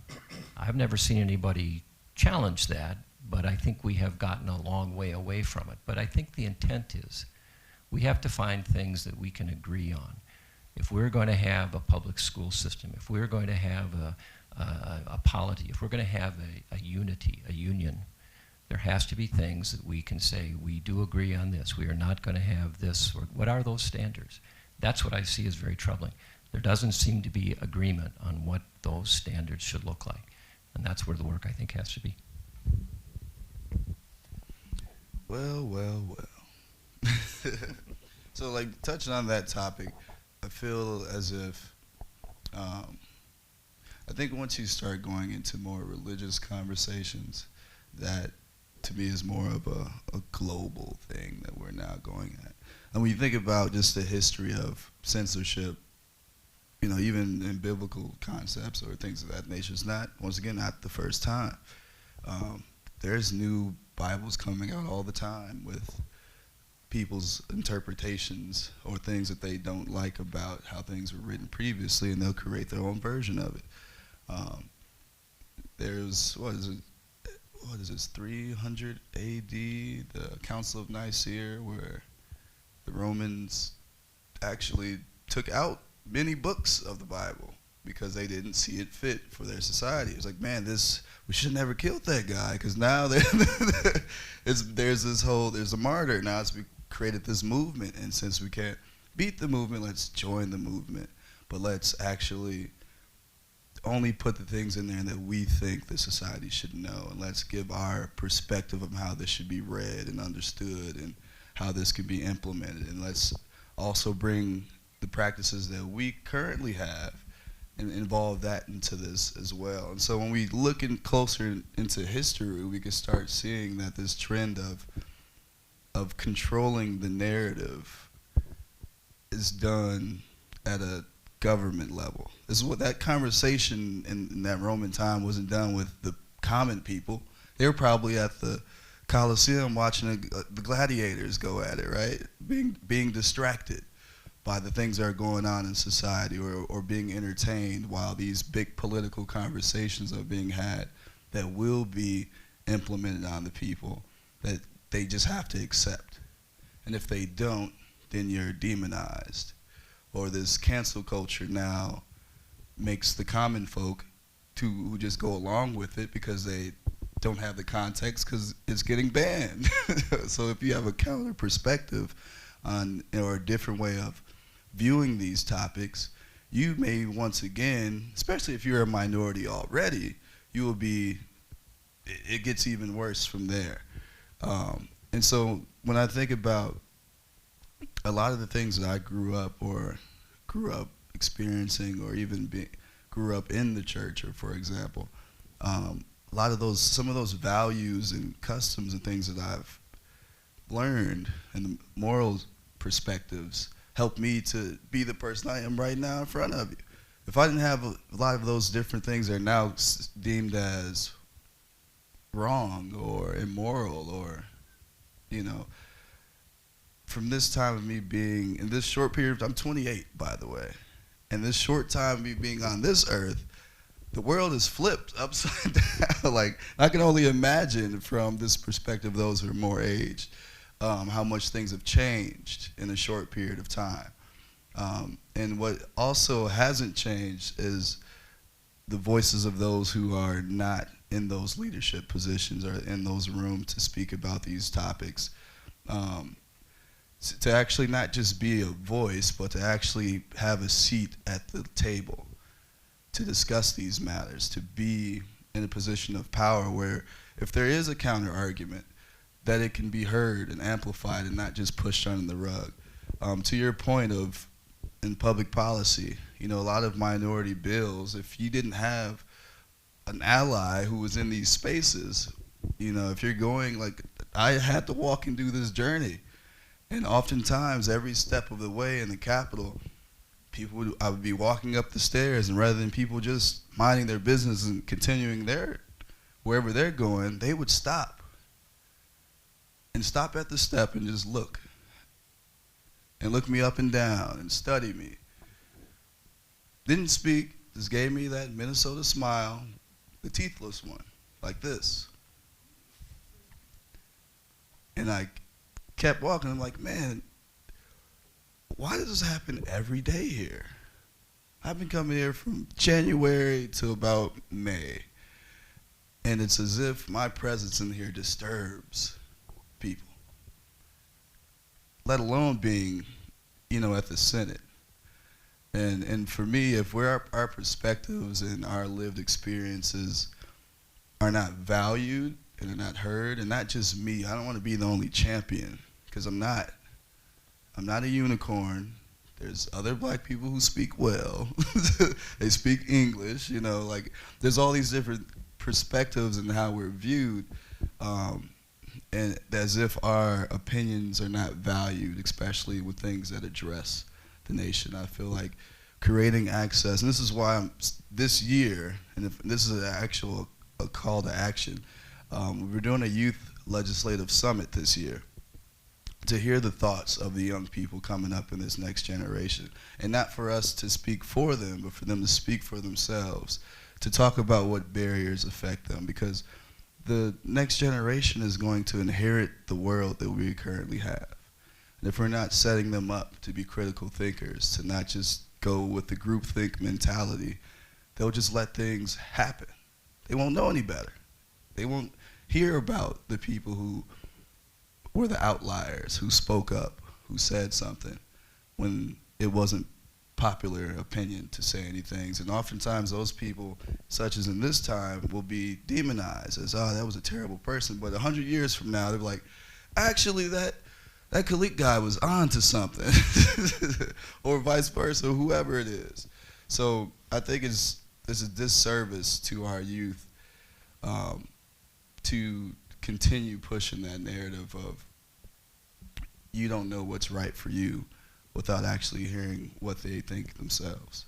I've never seen anybody challenge that, but I think we have gotten a long way away from it. But I think the intent is we have to find things that we can agree on. If we're going to have a public school system, if we're going to have a polity, if we're going to have a unity, a union, there has to be things that we can say, we do agree on this, we are not going to have this, or what are those standards? That's what I see as very troubling. There doesn't seem to be agreement on what those standards should look like, and that's where the work, I think, has to be. Well. So, like, touching on that topic, I feel as if I think once you start going into more religious conversations, that to me is more of a global thing that we're now going at. And when you think about just the history of censorship, you know, even in biblical concepts or things of that nature, it's not, once again, not the first time. There's new Bibles coming out all the time with people's interpretations or things that they don't like about how things were written previously, and they'll create their own version of it. There's, what is this, 300 AD, the Council of Nicaea, where the Romans actually took out many books of the Bible because they didn't see it fit for their society. It's like, man, we should have never killed that guy, because now there's a martyr. Now we created this movement, and since we can't beat the movement, let's join the movement. But let's actually only put the things in there that we think the society should know, and let's give our perspective of how this should be read and understood and how this can be implemented. And let's also bring the practices that we currently have and involve that into this as well. And so when we look closer into history, we can start seeing that this trend of controlling the narrative is done at a government level. This is what that conversation in that Roman time wasn't done with the common people. They were probably at the Colosseum watching the gladiators go at it, right? Being distracted by the things that are going on in society, or being entertained while these big political conversations are being had that will be implemented on the people, that they just have to accept. And if they don't, then you're demonized. Or this cancel culture now makes the common folk who just go along with it because they don't have the context because it's getting banned. So if you have a counter perspective on, or a different way of viewing these topics, you may once again, especially if you're a minority already, it gets even worse from there. And so when I think about a lot of the things that I grew up experiencing, or even grew up in the church, or for example, some of those values and customs and things that I've learned and the moral perspectives helped me to be the person I am right now in front of you. If I didn't have a lot of those different things that are now deemed as wrong or immoral, or, from this time of me being in this short period, I'm 28, by the way, and this short time of me being on this earth, the world is flipped upside down. Like, I can only imagine from this perspective, those who are more aged, how much things have changed in a short period of time. And what also hasn't changed is the voices of those who are not in those leadership positions or in those rooms to speak about these topics. To actually not just be a voice, but to actually have a seat at the table to discuss these matters, to be in a position of power where if there is a counter argument, that it can be heard and amplified and not just pushed under the rug. To your point of in public policy, a lot of minority bills, if you didn't have an ally who was in these spaces, if you're going, like, I had to walk and do this journey. And oftentimes, every step of the way in the Capitol, I would be walking up the stairs, and rather than people just minding their business and continuing wherever they're going, they would stop. And stop at the step and just look. And look me up and down and study me. Didn't speak, just gave me that Minnesota smile, the teethless one, like this. And I kept walking. I'm like, man, why does this happen every day here? I've been coming here from January to about May. And it's as if my presence in here disturbs people, let alone being, at the Senate. And for me, if our perspectives and our lived experiences are not valued and are not heard, and not just me, I don't want to be the only champion, because I'm not a unicorn. There's other black people who speak well. They speak English, there's all these different perspectives and how we're viewed, and as if our opinions are not valued, especially with things that address the nation. I feel like creating access, and this is why this year, and if this is a call to action, we're doing a youth legislative summit this year to hear the thoughts of the young people coming up in this next generation, and not for us to speak for them, but for them to speak for themselves, to talk about what barriers affect them, because the next generation is going to inherit the world that we currently have. And if we're not setting them up to be critical thinkers, to not just go with the groupthink mentality, they'll just let things happen. They won't know any better. They won't hear about the people who were the outliers, who spoke up, who said something when it wasn't popular opinion to say any things. And oftentimes those people, such as in this time, will be demonized as, oh, that was a terrible person. But 100 years from now, they're like, actually, that Khalid guy was on to something. Or vice versa, whoever it is. So I think it's a disservice to our youth to continue pushing that narrative of you don't know what's right for you without actually hearing what they think themselves.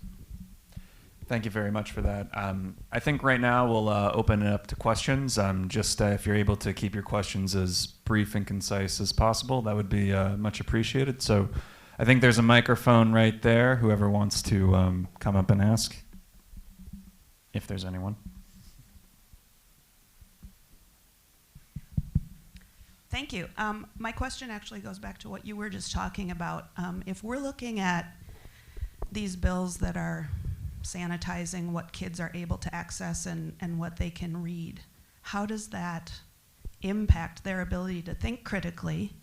Thank you very much for that. I think right now we'll open it up to questions. Just if you're able to keep your questions as brief and concise as possible, that would be much appreciated. So I think there's a microphone right there. Whoever wants to come up and ask, if there's anyone. Thank you. My question actually goes back to what you were just talking about. If we're looking at these bills that are sanitizing what kids are able to access and what they can read, how does that impact their ability to think critically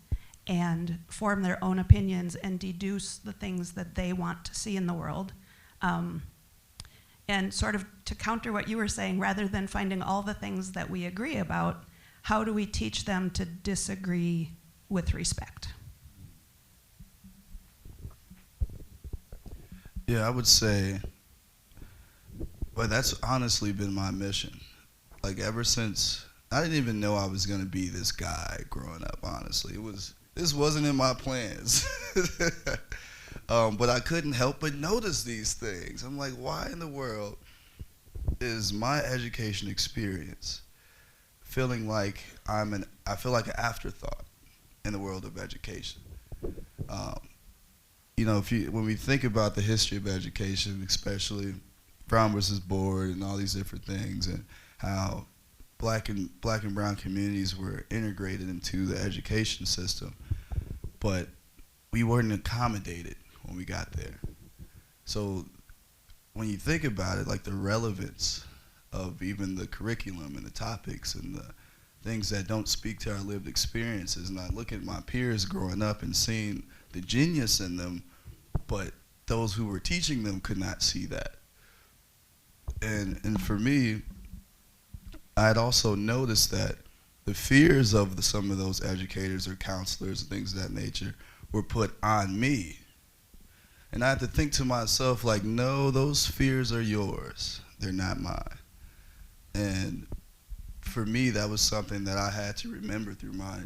and form their own opinions and deduce the things that they want to see in the world? And sort of to counter what you were saying, rather than finding all the things that we agree about, how do we teach them to disagree with respect? Yeah, I would say, well, that's honestly been my mission. Like ever since, I didn't even know I was gonna be this guy growing up, honestly. This wasn't in my plans. But I couldn't help but notice these things. I'm like, why in the world is my education experience feeling like I feel like an afterthought in the world of education? You know, when we think about the history of education, especially Brown versus Board and all these different things, and how black and brown communities were integrated into the education system, but we weren't accommodated when we got there. So when you think about it, like the relevance of even the curriculum and the topics and the things that don't speak to our lived experiences, and I look at my peers growing up and seeing the genius in them, but those who were teaching them could not see that. And for me, I had also noticed that the fears of some of those educators or counselors and things of that nature were put on me. And I had to think to myself, like, no, those fears are yours. They're not mine. And for me, that was something that I had to remember through my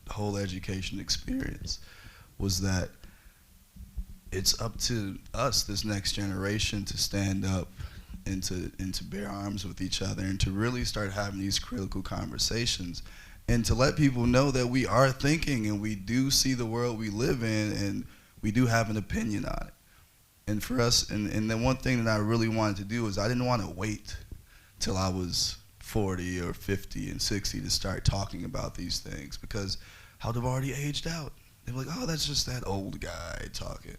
whole education experience, was that it's up to us, this next generation, to stand up and to bear arms with each other and to really start having these critical conversations and to let people know that we are thinking and we do see the world we live in and we do have an opinion on it. And for us, and then one thing that I really wanted to do is I didn't want to wait till I was 40 or 50 and 60 to start talking about these things, because I would have already aged out. They're like, oh, that's just that old guy talking.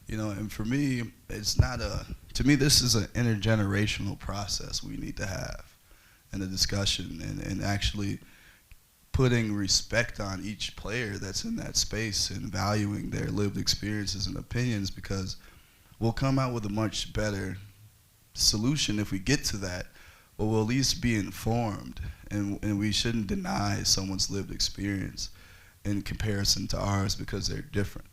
You know, and for me, it's not to me, this is an intergenerational process we need to have, and a discussion, and actually putting respect on each player that's in that space and valuing their lived experiences and opinions, because we'll come out with a much better solution if we get to that, but we'll at least be informed, and we shouldn't deny someone's lived experience in comparison to ours because they're different.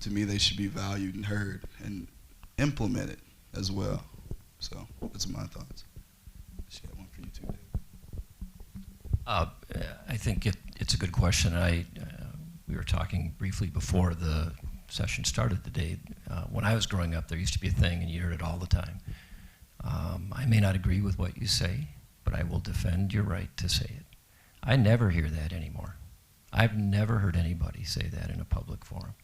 To me, they should be valued and heard and implemented as well. So that's my thoughts. She got one for you too, David. I think it's a good question. We were talking briefly before the session started today. When I was growing up, there used to be a thing, and you heard it all the time. I may not agree with what you say, but I will defend your right to say it. I never hear that anymore. I've never heard anybody say that in a public forum.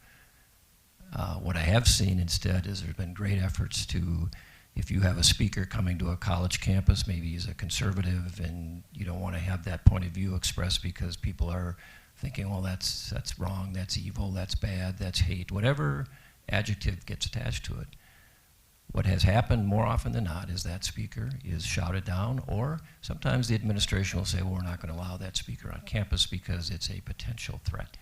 What I have seen instead is there's been great efforts to, if you have a speaker coming to a college campus, maybe he's a conservative and you don't want to have that point of view expressed because people are thinking, well, that's wrong, that's evil, that's bad, that's hate, whatever adjective gets attached to it. What has happened more often than not is that speaker is shouted down, or sometimes the administration will say, well, we're not going to allow that speaker on campus because it's a potential threat.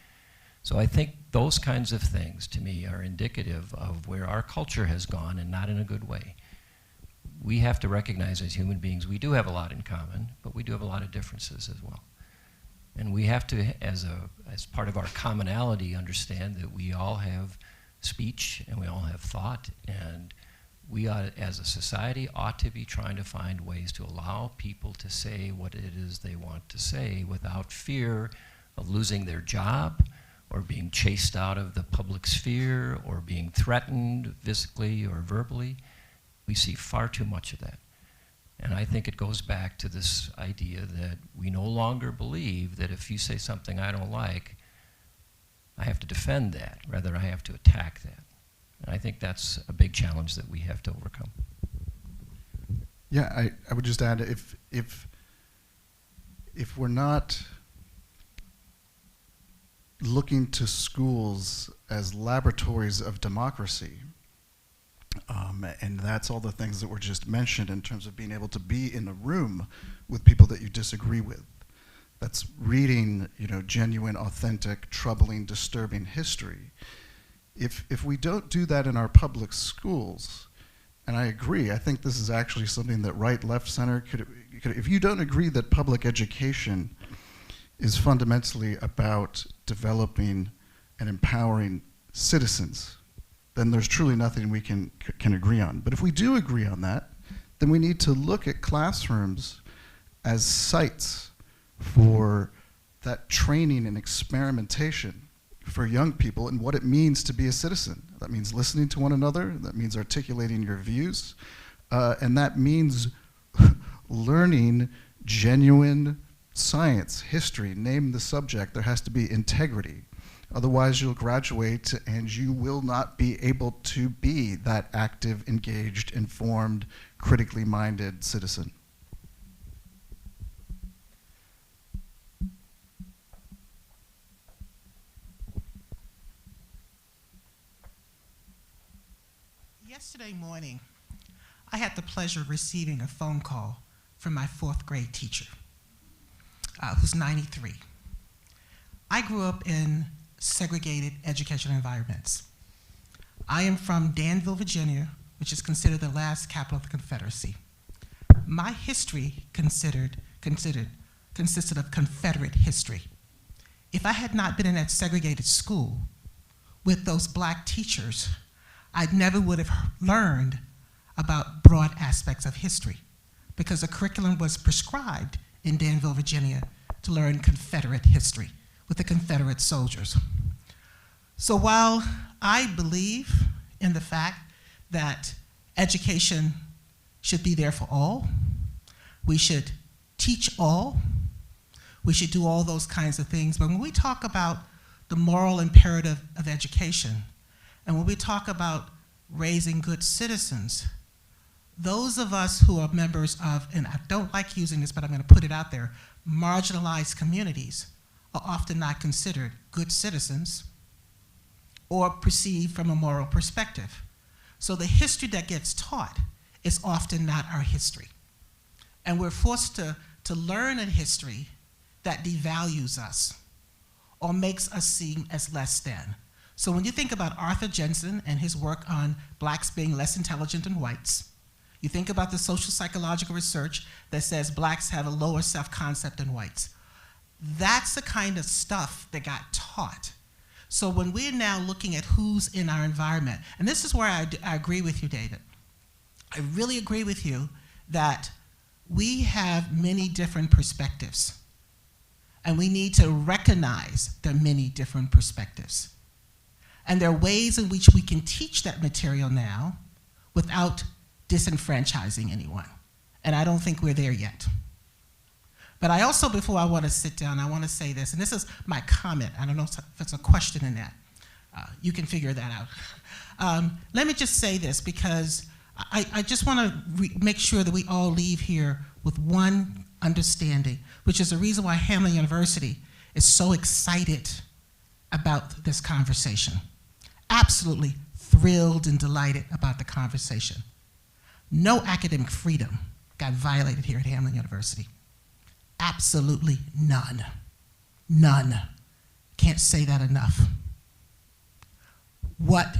So I think those kinds of things, to me, are indicative of where our culture has gone, and not in a good way. We have to recognize as human beings we do have a lot in common, but we do have a lot of differences as well. And we have to, as part of our commonality, understand that we all have speech and we all have thought, and we ought, as a society, ought to be trying to find ways to allow people to say what it is they want to say without fear of losing their job, or being chased out of the public sphere, or being threatened physically or verbally. We see far too much of that. And I think it goes back to this idea that we no longer believe that if you say something I don't like, I have to defend that, rather I have to attack that. And I think that's a big challenge that we have to overcome. Yeah, I would just add, if we're not looking to schools as laboratories of democracy, and that's all the things that were just mentioned in terms of being able to be in a room with people that you disagree with. That's reading, genuine, authentic, troubling, disturbing history. If we don't do that in our public schools, and I agree, I think this is actually something that right, left, center could if you don't agree that public education is fundamentally about developing and empowering citizens, then there's truly nothing we can agree on. But if we do agree on that, then we need to look at classrooms as sites for that training and experimentation for young people and what it means to be a citizen. That means listening to one another, that means articulating your views, and that means learning genuine science, history, name the subject. There has to be integrity. Otherwise, you'll graduate and you will not be able to be that active, engaged, informed, critically minded citizen. Yesterday morning, I had the pleasure of receiving a phone call from my 4th grade teacher, who's 93. I grew up in segregated educational environments. I am from Danville, Virginia, which is considered the last capital of the Confederacy. My history consisted of Confederate history. If I had not been in that segregated school with those black teachers, I never would have learned about broad aspects of history, because a curriculum was prescribed in Danville, Virginia, to learn Confederate history with the Confederate soldiers. So while I believe in the fact that education should be there for all, we should teach all, we should do all those kinds of things, but when we talk about the moral imperative of education, and when we talk about raising good citizens, those of us who are members of, and I don't like using this, but I'm going to put it out there, marginalized communities are often not considered good citizens or perceived from a moral perspective. So the history that gets taught is often not our history. And we're forced to learn a history that devalues us or makes us seem as less than. So when you think about Arthur Jensen and his work on blacks being less intelligent than whites, you think about the social psychological research that says blacks have a lower self-concept than whites. That's the kind of stuff that got taught. So when we're now looking at who's in our environment, and this is where I agree with you, David. I really agree with you that we have many different perspectives, and we need to recognize the many different perspectives. And there are ways in which we can teach that material now without disenfranchising anyone. And I don't think we're there yet. But I also, before I want to sit down, I want to say this, and this is my comment. I don't know if it's a question in that. You can figure that out. Let me just say this, because I just want to make sure that we all leave here with one understanding, which is the reason why Hamline University is so excited about this conversation. Absolutely thrilled and delighted about the conversation. No academic freedom got violated here at Hamline University. Absolutely none. None. Can't say that enough. What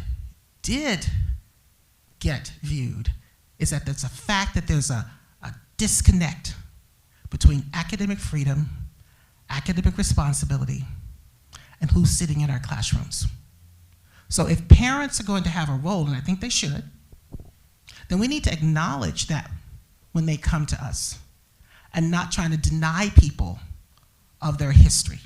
did get viewed is that there's a fact that there's a disconnect between academic freedom, academic responsibility, and who's sitting in our classrooms. So if parents are going to have a role, and I think they should, then we need to acknowledge that when they come to us and not trying to deny people of their history.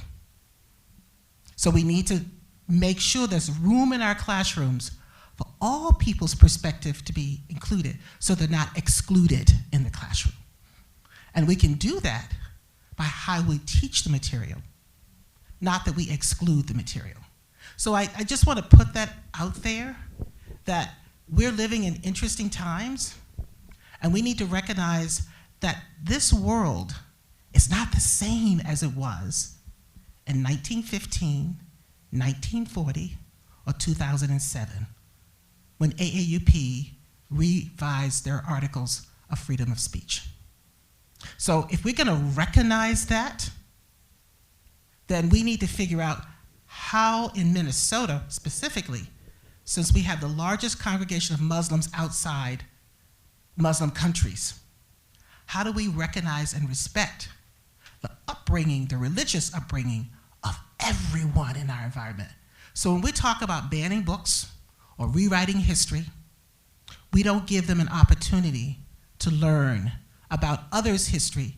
So we need to make sure there's room in our classrooms for all people's perspective to be included so they're not excluded in the classroom. And we can do that by how we teach the material, not that we exclude the material. So I just want to put that out there, that we're living in interesting times, and we need to recognize that this world is not the same as it was in 1915, 1940, or 2007, when AAUP revised their articles of freedom of speech. So if we're going to recognize that, then we need to figure out how in Minnesota specifically, since we have the largest congregation of Muslims outside Muslim countries, how do we recognize and respect the upbringing, the religious upbringing of everyone in our environment? So when we talk about banning books or rewriting history, we don't give them an opportunity to learn about others' history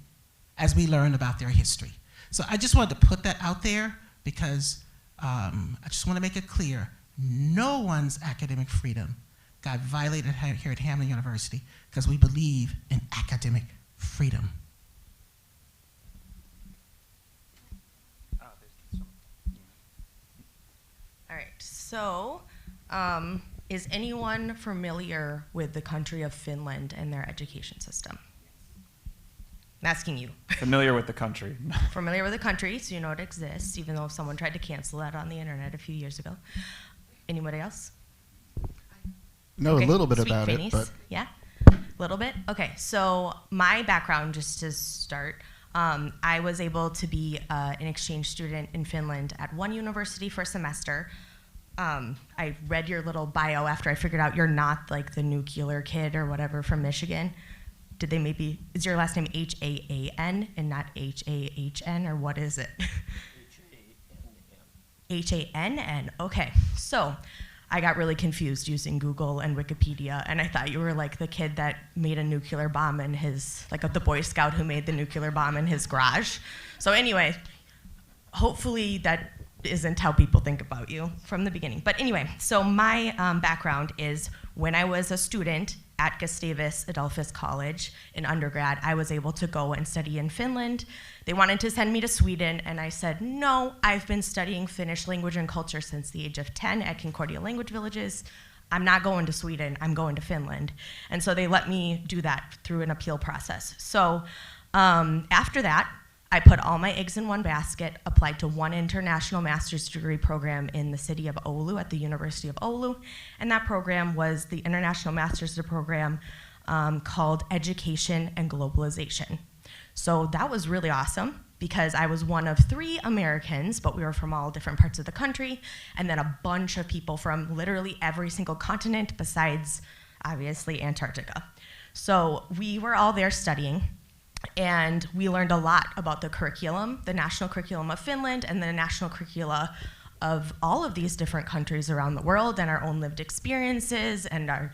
as we learn about their history. So I just wanted to put that out there because I just want to make it clear, no one's academic freedom got violated here at Hamline University because we believe in academic freedom. All right, so is anyone familiar with the country of Finland and their education system? I'm asking you. Familiar with the country. Familiar with the country, so you know it exists, even though someone tried to cancel that on the internet a few years ago. Anybody else? Know Okay, a little bit sweet about Finnies. it, but Yeah, a little bit? Okay, so my background, just to start, I was able to be an exchange student in Finland at one university for a semester. I read your little bio after I figured out you're not like the nuclear kid or whatever from Michigan. Did they maybe, is your last name H-A-A-N and not H-A-H-N, or what is it? H-A-N-N, okay. So I got really confused using Google and Wikipedia, and I thought you were like the kid that made a nuclear bomb in his, like the Boy Scout who made the nuclear bomb in his garage. So anyway, hopefully that isn't how people think about you from the beginning. But anyway, so my background is when I was a student at Gustavus Adolphus College in undergrad, I was able to go and study in Finland. They wanted to send me to Sweden, and I said, no, I've been studying Finnish language and culture since the age of 10 at Concordia Language Villages. I'm not going to Sweden, I'm going to Finland. And so they let me do that through an appeal process. So after that, I put all my eggs in one basket, applied to one international master's degree program in the city of Oulu at the University of Oulu, and that program was the international master's program called Education and Globalization. So that was really awesome because I was one of 3 Americans, but we were from all different parts of the country, and then a bunch of people from literally every single continent besides, obviously, Antarctica. So we were all there studying. And we learned a lot about the curriculum, the national curriculum of Finland and the national curricula of all of these different countries around the world, and our own lived experiences and our,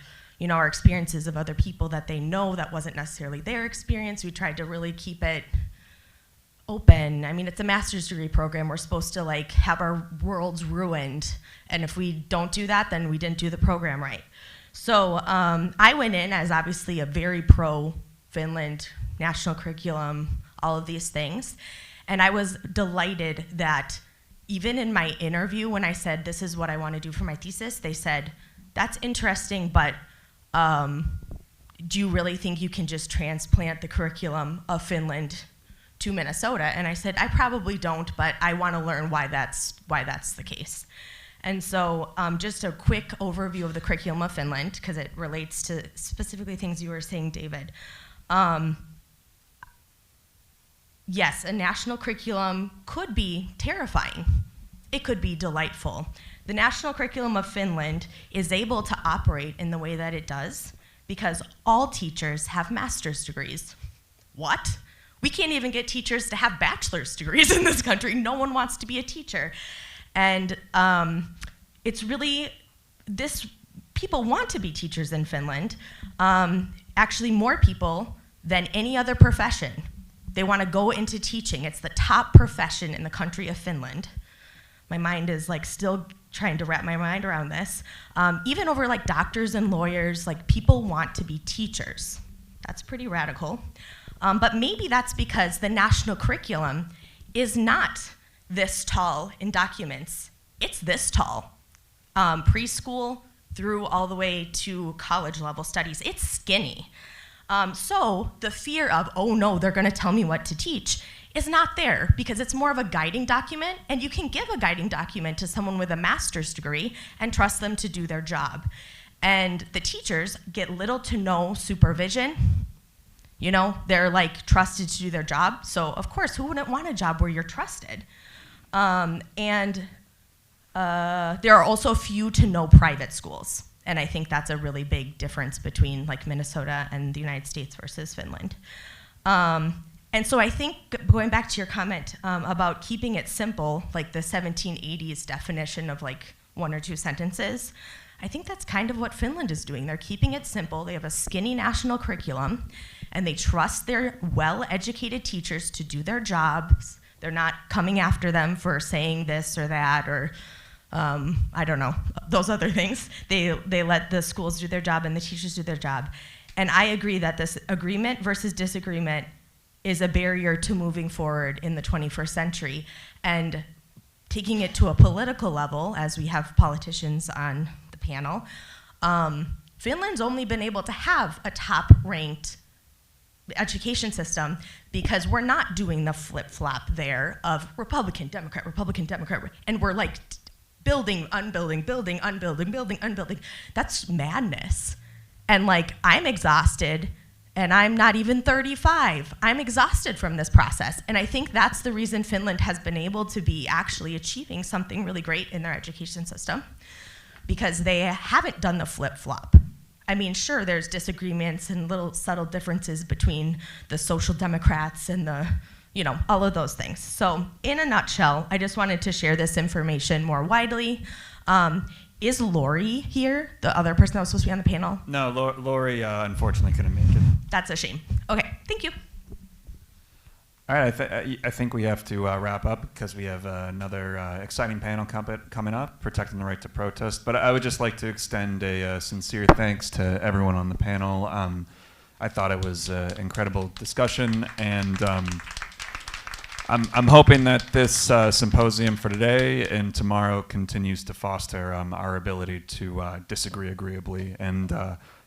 our experiences of other people that they know that wasn't necessarily their experience. We tried to really keep it open. I mean, it's a master's degree program. We're supposed to like have our worlds ruined. And if we don't do that, then we didn't do the program right. So I went in as obviously a very pro-Finland national curriculum, all of these things. And I was delighted that even in my interview, when I said, this is what I want to do for my thesis, they said, that's interesting, but do you really think you can just transplant the curriculum of Finland to Minnesota. And I said, I probably don't, but I want to learn why that's the case. And so just a quick overview of the curriculum of Finland, because it relates to specifically things you were saying, David. Yes, a national curriculum could be terrifying. It could be delightful. The national curriculum of Finland is able to operate in the way that it does because all teachers have master's degrees. What? We can't even get teachers to have bachelor's degrees in this country. No one wants to be a teacher. And it's really, people want to be teachers in Finland. Actually, more people than any other profession. They want to go into teaching. It's the top profession in the country of Finland. My mind is like still trying to wrap my mind around this. Even over like doctors and lawyers, like people want to be teachers. That's pretty radical. But maybe that's because the national curriculum is not this tall in documents. It's this tall. Preschool through all the way to college level studies. It's skinny. So the fear of, oh no, they're gonna tell me what to teach is not there because it's more of a guiding document, and you can give a guiding document to someone with a master's degree and trust them to do their job. And the teachers get little to no supervision. You know, they're like trusted to do their job. So of course, who wouldn't want a job where you're trusted? There are also few to no private schools. And I think that's a really big difference between like Minnesota and the United States versus Finland. And so I think going back to your comment about keeping it simple, like the 1780s definition of like 1 or 2 sentences, I think that's kind of what Finland is doing. They're keeping it simple. They have a skinny national curriculum, and they trust their well-educated teachers to do their jobs. They're not coming after them for saying this or that or I don't know, those other things. They let the schools do their job and the teachers do their job. And I agree that this agreement versus disagreement is a barrier to moving forward in the 21st century. And taking it to a political level, as we have politicians on the panel, Finland's only been able to have a top-ranked education system because we're not doing the flip-flop there of Republican, Democrat, and we're like building, unbuilding, building, unbuilding, building, unbuilding. That's madness. And like, I'm exhausted, and I'm not even 35. I'm exhausted from this process. And I think that's the reason Finland has been able to be actually achieving something really great in their education system, because they haven't done the flip-flop. I mean, sure, there's disagreements and little subtle differences between the social democrats and the, you know, all of those things. So in a nutshell, I just wanted to share this information more widely. Is Lori here, the other person that was supposed to be on the panel? No, Lori unfortunately couldn't make it. That's a shame. Okay, thank you. All right, I think we have to wrap up because we have another exciting panel coming up, protecting the right to protest. But I would just like to extend a sincere thanks to everyone on the panel. I thought it was an incredible discussion, and I'm hoping that this symposium for today and tomorrow continues to foster our ability to disagree agreeably and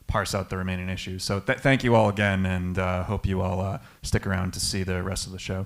parse out the remaining issues. So thank you all again, and hope you all stick around to see the rest of the show.